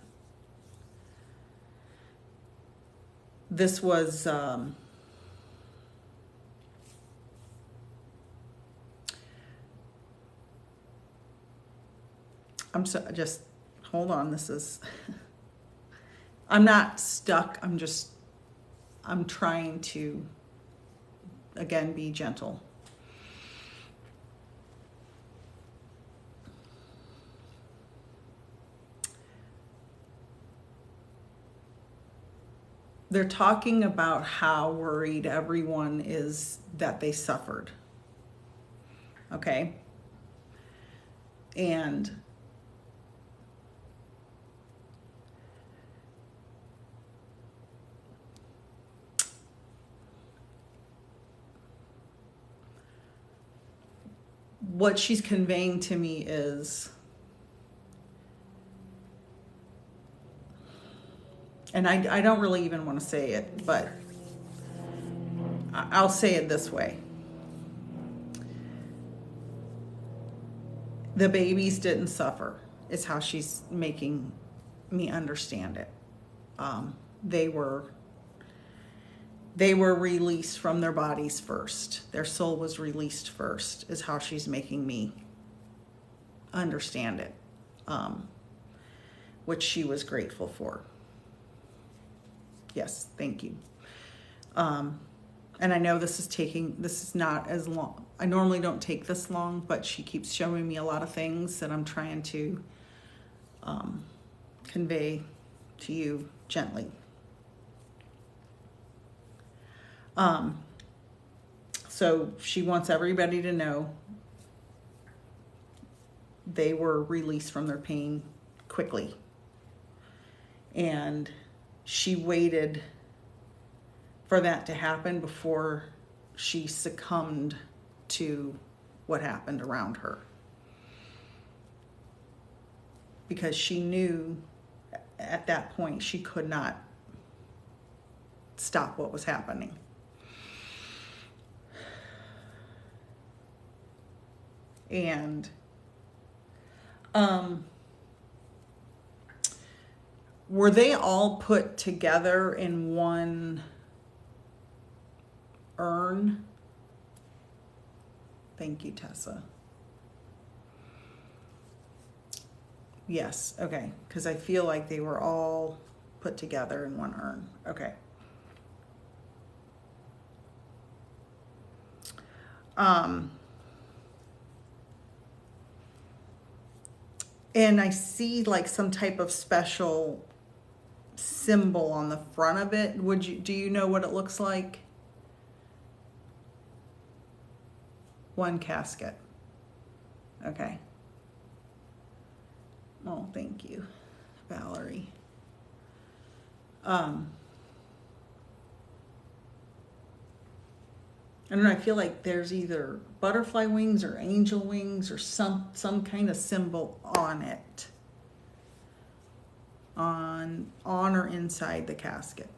this was just hold on, this is I'm not stuck, I'm trying to again be gentle. They're talking about how worried everyone is that they suffered. Okay? And what she's conveying to me is, and I don't really even want to say it, but I'll say it this way. The babies didn't suffer, is how she's making me understand it. They were released from their bodies first. Their soul was released first, is how she's making me understand it, which she was grateful for. Yes, thank you. And I know this is not as long. I normally don't take this long, but she keeps showing me a lot of things that I'm trying to convey to you gently. So she wants everybody to know they were released from their pain quickly. And she waited for that to happen before she succumbed to what happened around her. Because she knew at that point she could not stop what was happening. And were they all put together in one urn? Thank you, Tessa. Yes, okay, because I feel like they were all put together in one urn. Okay. And I see like some type of special symbol on the front of it. Do you know what it looks like? One casket. Okay. Oh, thank you, Valerie. I don't know, I feel like there's either butterfly wings or angel wings or some kind of symbol on it. On or inside the casket.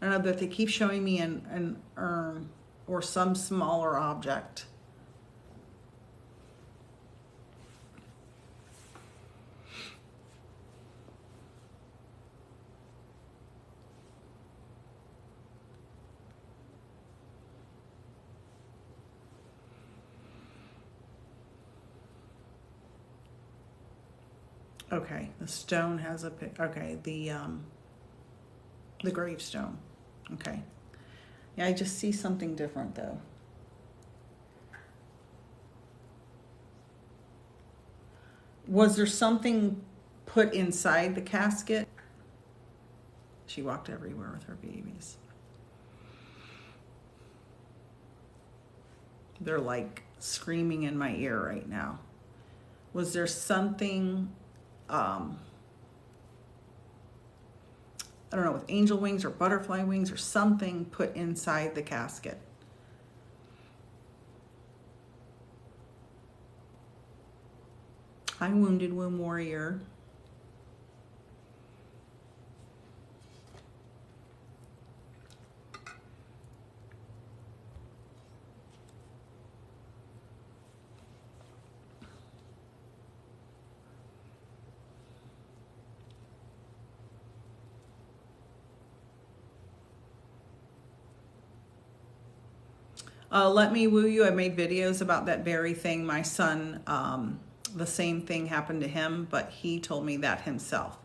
I don't know, but they keep showing me an urn or some smaller object. Okay, the stone has a pic. Okay, the gravestone. Okay. Yeah, I just see something different though. Was there something put inside the casket? She walked everywhere with her babies. They're like screaming in my ear right now. Was there something, I don't know, with angel wings or butterfly wings or something put inside the casket? Hi, Wounded Womb Warrior. Let me woo you. I made videos about that very thing. My son, the same thing happened to him, but he told me that himself.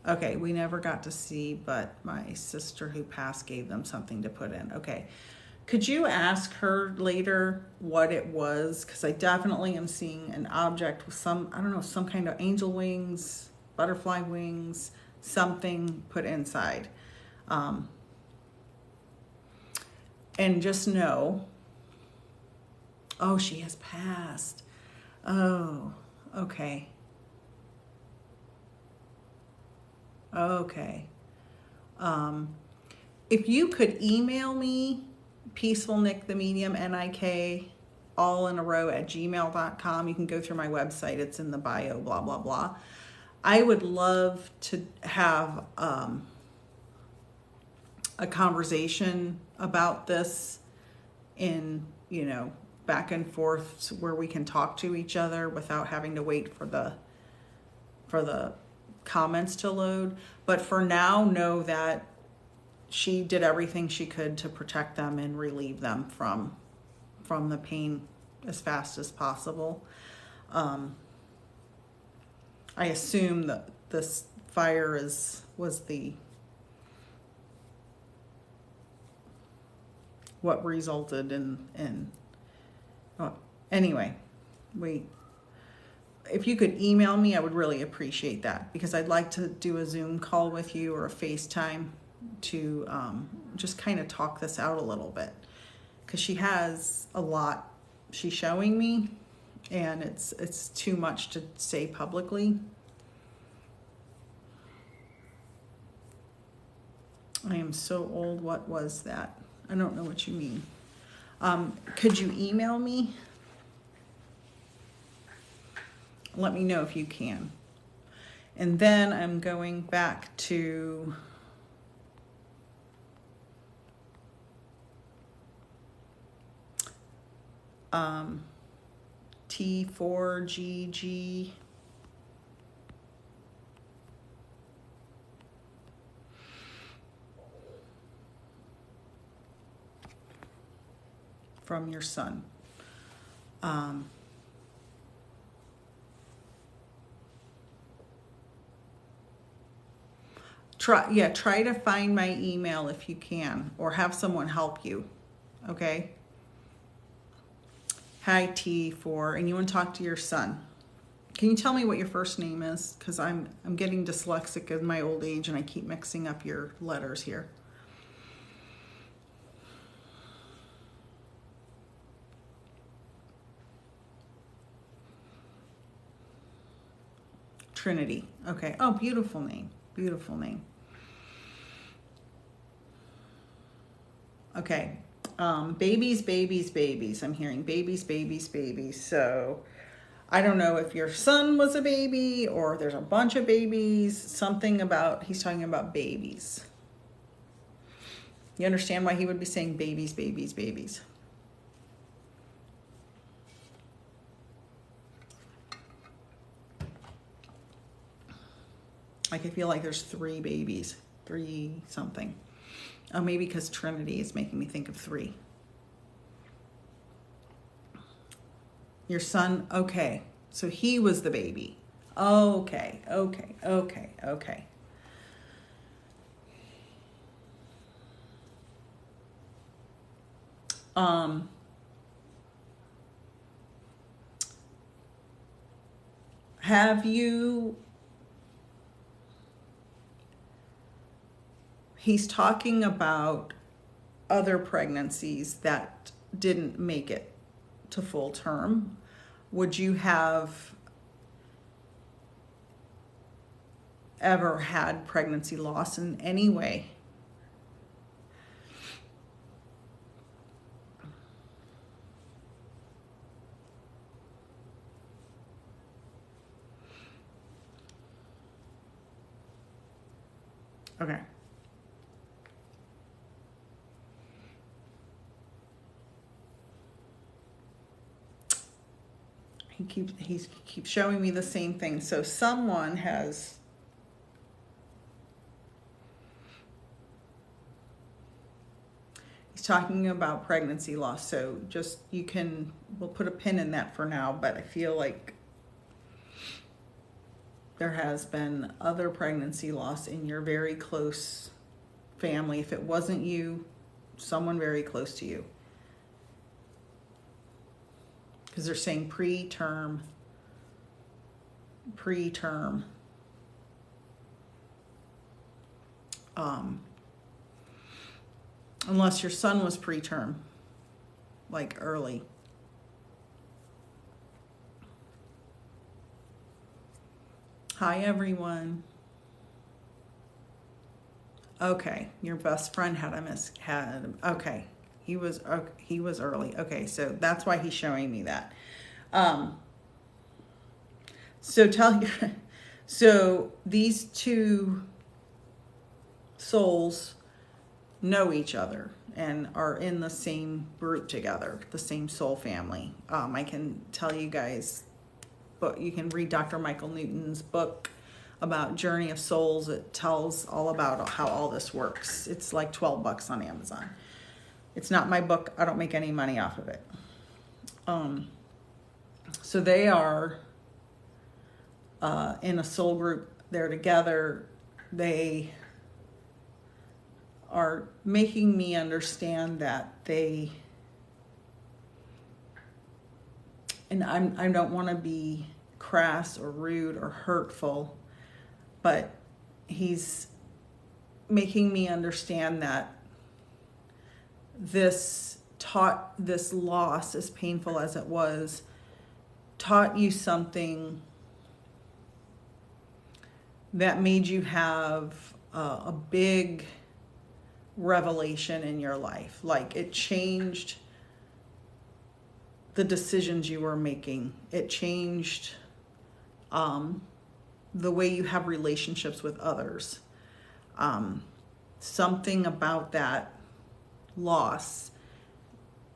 Okay, we never got to see, but my sister who passed gave them something to put in. Okay. Could you ask her later what it was? Because I definitely am seeing an object with some, I don't know, some kind of angel wings, butterfly wings, something put inside. And just know, oh, she has passed. Oh, okay. Okay. If you could email me, peacefulnickthemedium, NIK, all in a row at gmail.com. You can go through my website. It's in the bio, blah, blah, blah. I would love to have a conversation about this in, you know, back and forth where we can talk to each other without having to wait for the comments to load. But for now, know that she did everything she could to protect them and relieve them from the pain as fast as possible. I assume that this fire was what resulted in anyway, if you could email me, I would really appreciate that, because I'd like to do a Zoom call with you or a FaceTime to just kind of talk this out a little bit, because she has a lot she's showing me, and it's too much to say publicly. I am so old. What was that? I don't know what you mean. Could you email me? Let me know if you can. And then I'm going back to T4GG. From your son. Try to find my email if you can, or have someone help you. Okay. Hi T4, and you want to talk to your son. Can you tell me what your first name is? Because I'm getting dyslexic in my old age, and I keep mixing up your letters here. Trinity. Okay. Oh, beautiful name. Beautiful name. Okay. Babies, babies, babies. I'm hearing babies, babies, babies. So I don't know if your son was a baby or there's a bunch of babies. Something about, he's talking about babies. You understand why he would be saying babies, babies, babies? Like, I feel like there's 3 babies, 3 something. Oh, maybe because Trinity is making me think of 3. Your son, okay. So he was the baby. Okay, okay, okay, okay. Have you... He's talking about other pregnancies that didn't make it to full term. Would you have ever had pregnancy loss in any way? Okay. He keeps showing me the same thing. So someone has he's talking about pregnancy loss. So just we'll put a pin in that for now, but I feel like there has been other pregnancy loss in your very close family. If it wasn't you, someone very close to you. Because they're saying preterm. Unless your son was preterm, like early. Hi, everyone. Okay, your best friend okay. He was early. Okay, so that's why he's showing me that. So these two souls know each other and are in the same group together, the same soul family. I can tell you guys, but you can read Dr. Michael Newton's book about Journey of Souls. It tells all about how all this works. It's like $12 on Amazon. It's not my book. I don't make any money off of it. So they are in a soul group. They're together. They are making me understand that and I don't want to be crass or rude or hurtful, but he's making me understand that this loss, as painful as it was, taught you something that made you have a big revelation in your life. Like, it changed the decisions you were making. It changed the way you have relationships with others. Something about that loss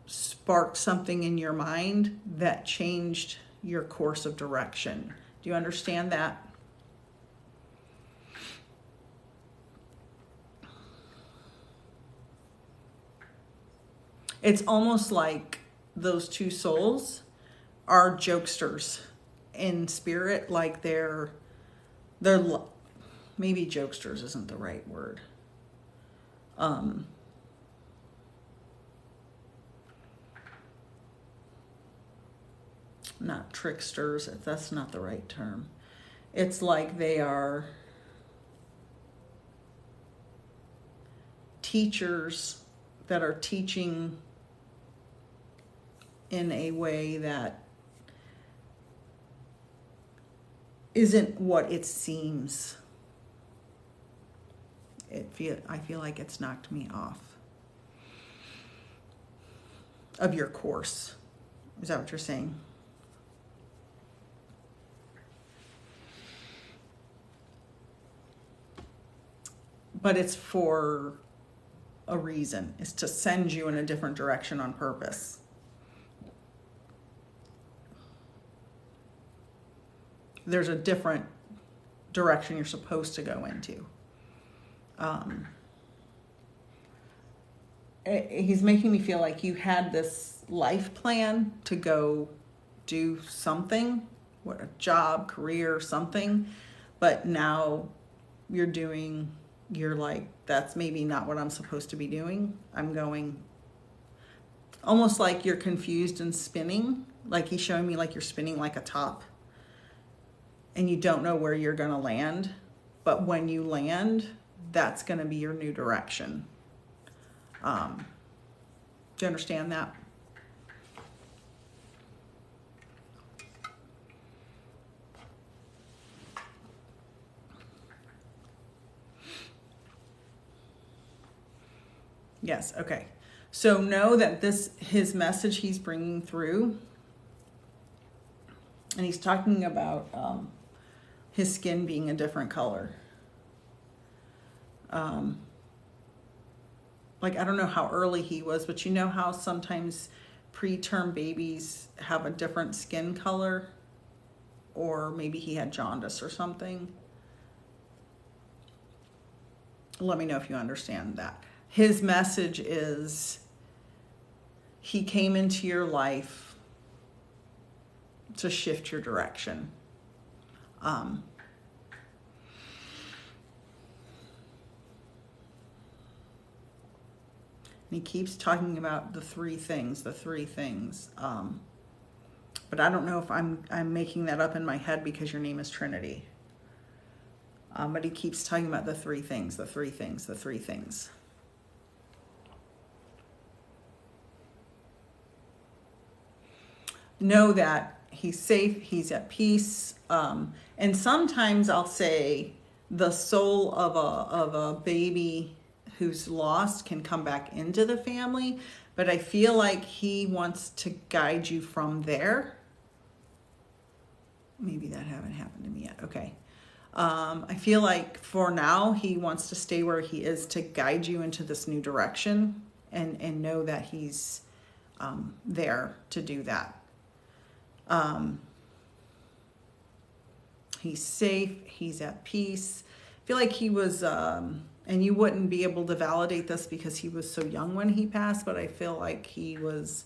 sparked something in your mind that changed your course of direction. Do you understand that? It's almost like those two souls are jokesters in spirit, like they're maybe jokesters isn't the right word. Not tricksters, that's not the right term. It's like they are teachers that are teaching in a way that isn't what it seems. I feel like it's knocked me off of your course. Is that what you're saying? But it's for a reason. It's to send you in a different direction on purpose. There's a different direction you're supposed to go into. He's making me feel like you had this life plan to go do something, a job, career, something, but now you're like, that's maybe not what I'm supposed to be doing. I'm going almost like you're confused and spinning. Like he's showing me like you're spinning like a top and you don't know where you're going to land. But when you land, that's going to be your new direction. Do you understand that? Yes, okay. So know that his message he's bringing through, and he's talking about his skin being a different color. Like, I don't know how early he was, but you know how sometimes preterm babies have a different skin color? Or maybe he had jaundice or something. Let me know if you understand that. His message is he came into your life to shift your direction. He keeps talking about the three things. But I don't know if I'm making that up in my head because your name is Trinity. But he keeps talking about the three things. Know that he's safe, he's at peace. And sometimes I'll say the soul of a baby who's lost can come back into the family, but I feel like he wants to guide you from there. Maybe that haven't happened to me yet. Okay. I feel like for now he wants to stay where he is to guide you into this new direction, and know that he's there to do that. He's safe, he's at peace. I feel like he was, and you wouldn't be able to validate this because he was so young when he passed, but I feel like he is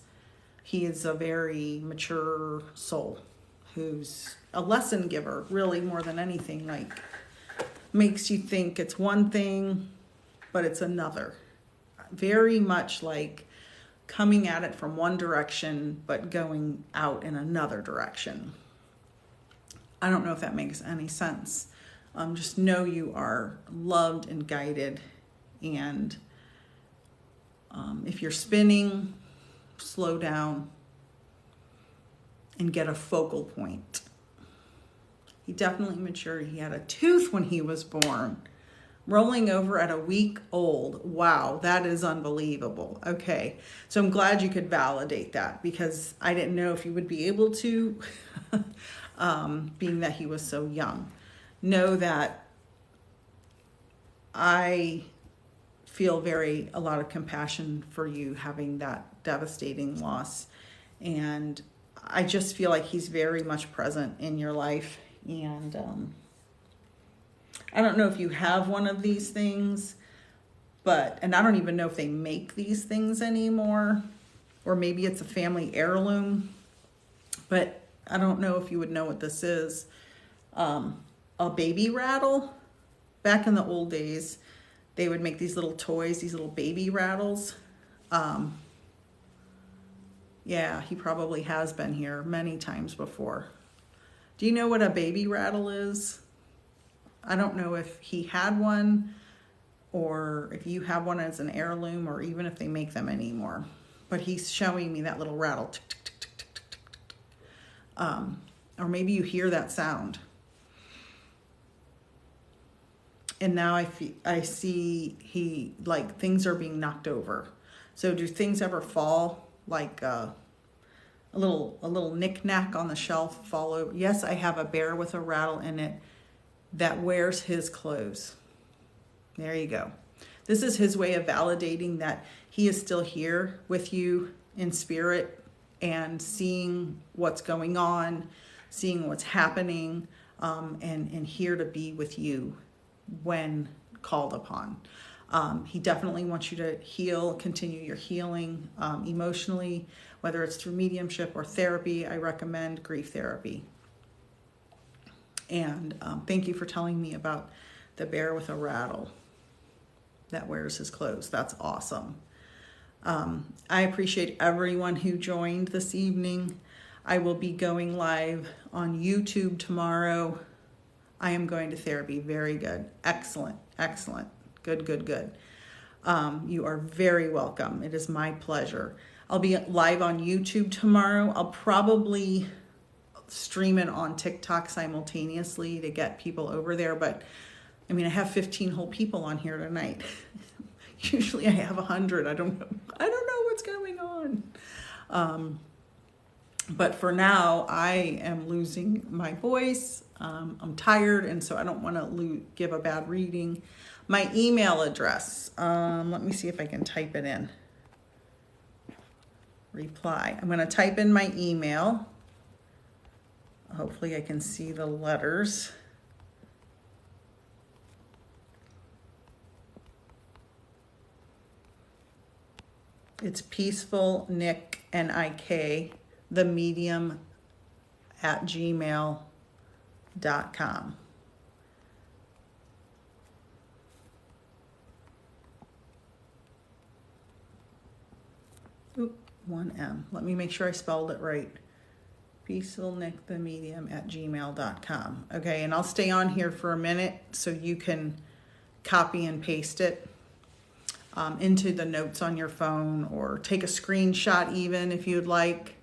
a very mature soul who's a lesson giver, really, more than anything. Like, makes you think it's one thing, but it's another. Very much like coming at it from one direction, but going out in another direction. I don't know if that makes any sense. Just know you are loved and guided, and if you're spinning, slow down and get a focal point. He definitely matured. He had a tooth when he was born, rolling over at a week old. Wow, that is unbelievable. Okay, so I'm glad you could validate that, because I didn't know if you would be able to, being that he was so young. Know that I feel a lot of compassion for you having that devastating loss, and I just feel like he's very much present in your life. And I don't know if you have one of these things, and I don't even know if they make these things anymore, or maybe it's a family heirloom, but I don't know if you would know what this is. A baby rattle. Back in the old days, they would make these little toys, these little baby rattles. Yeah, he probably has been here many times before. Do you know what a baby rattle is? I don't know if he had one, or if you have one as an heirloom, or even if they make them anymore. But he's showing me that little rattle. Tick, tick, tick, tick, tick, tick, tick, tick. Or maybe you hear that sound. And now I see like things are being knocked over. So do things ever fall, like a little knick-knack on the shelf fall over? Yes, I have a bear with a rattle in it that wears his clothes. There you go. This is his way of validating that he is still here with you in spirit, and seeing what's going on, seeing what's happening, and here to be with you when called upon. He definitely wants you to heal, continue your healing emotionally, whether it's through mediumship or therapy. I recommend grief therapy. And thank you for telling me about the bear with a rattle that wears his clothes. That's awesome. I appreciate everyone who joined this evening. I will be going live on YouTube tomorrow. I am going to therapy. Very good. Excellent. Excellent. Good, good, good. You are very welcome. It is my pleasure. I'll be live on YouTube tomorrow. I'll probably stream it on TikTok simultaneously to get people over there. But I mean, I have 15 whole people on here tonight. Usually I have 100. I don't know what's going on. But for now, I am losing my voice. I'm tired, and so I don't want to give a bad reading. My email address, let me see if I can type it in. Reply. I'm going to type in my email. Hopefully I can see the letters. It's peaceful Nick, N-I-K, the medium at gmail.com. Oop, one M. Let me make sure I spelled it right. Peaceful Nick, the medium at gmail.com. Okay, and I'll stay on here for a minute so you can copy and paste it into the notes on your phone, or take a screenshot even if you'd like.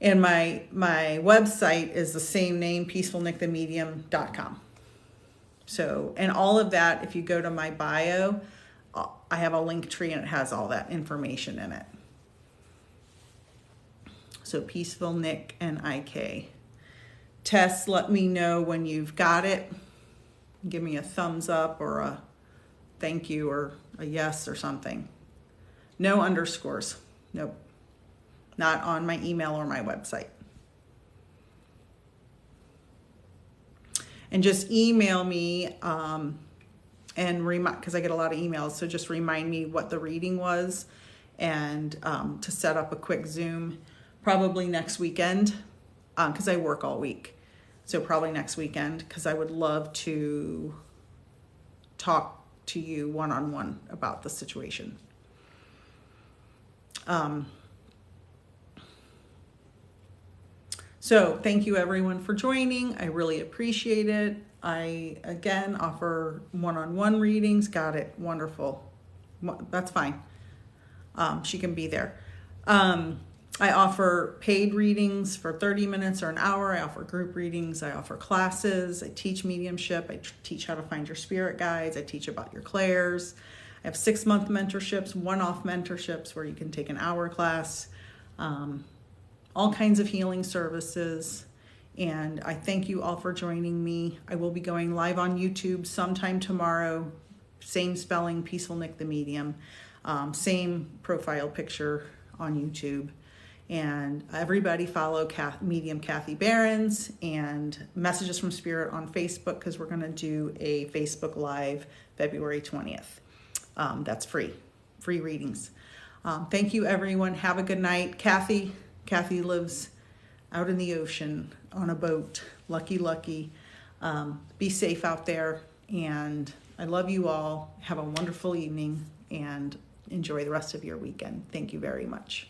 And my website is the same name, peacefulnickthemedium.com. So, and all of that, if you go to my bio, I have a link tree and it has all that information in it. So Peaceful Nick, N-I-K. Tess, let me know when you've got it. Give me a thumbs up or a thank you or a yes or something. No underscores. Nope. Not on my email or my website. And just email me and remind, because I get a lot of emails, so just remind me what the reading was, and to set up a quick Zoom, probably next weekend, because I work all week. So probably next weekend, because I would love to talk to you one-on-one about the situation. So thank you everyone for joining. I really appreciate it. I, again, offer one-on-one readings. Got it. Wonderful. That's fine. She can be there. I offer paid readings for 30 minutes or an hour. I offer group readings. I offer classes. I teach mediumship. I teach how to find your spirit guides. I teach about your clairs. I have 6-month mentorships, one-off mentorships where you can take an hour class, all kinds of healing services. And I thank you all for joining me. I will be going live on YouTube sometime tomorrow. Same spelling, Peaceful Nick the Medium. Same profile picture on YouTube. And everybody follow Medium Kathy Behrens and Messages from Spirit on Facebook, because we're going to do a Facebook Live February 20th. That's free readings. Thank you, everyone. Have a good night. Kathy lives out in the ocean on a boat. Lucky. Be safe out there. And I love you all. Have a wonderful evening and enjoy the rest of your weekend. Thank you very much.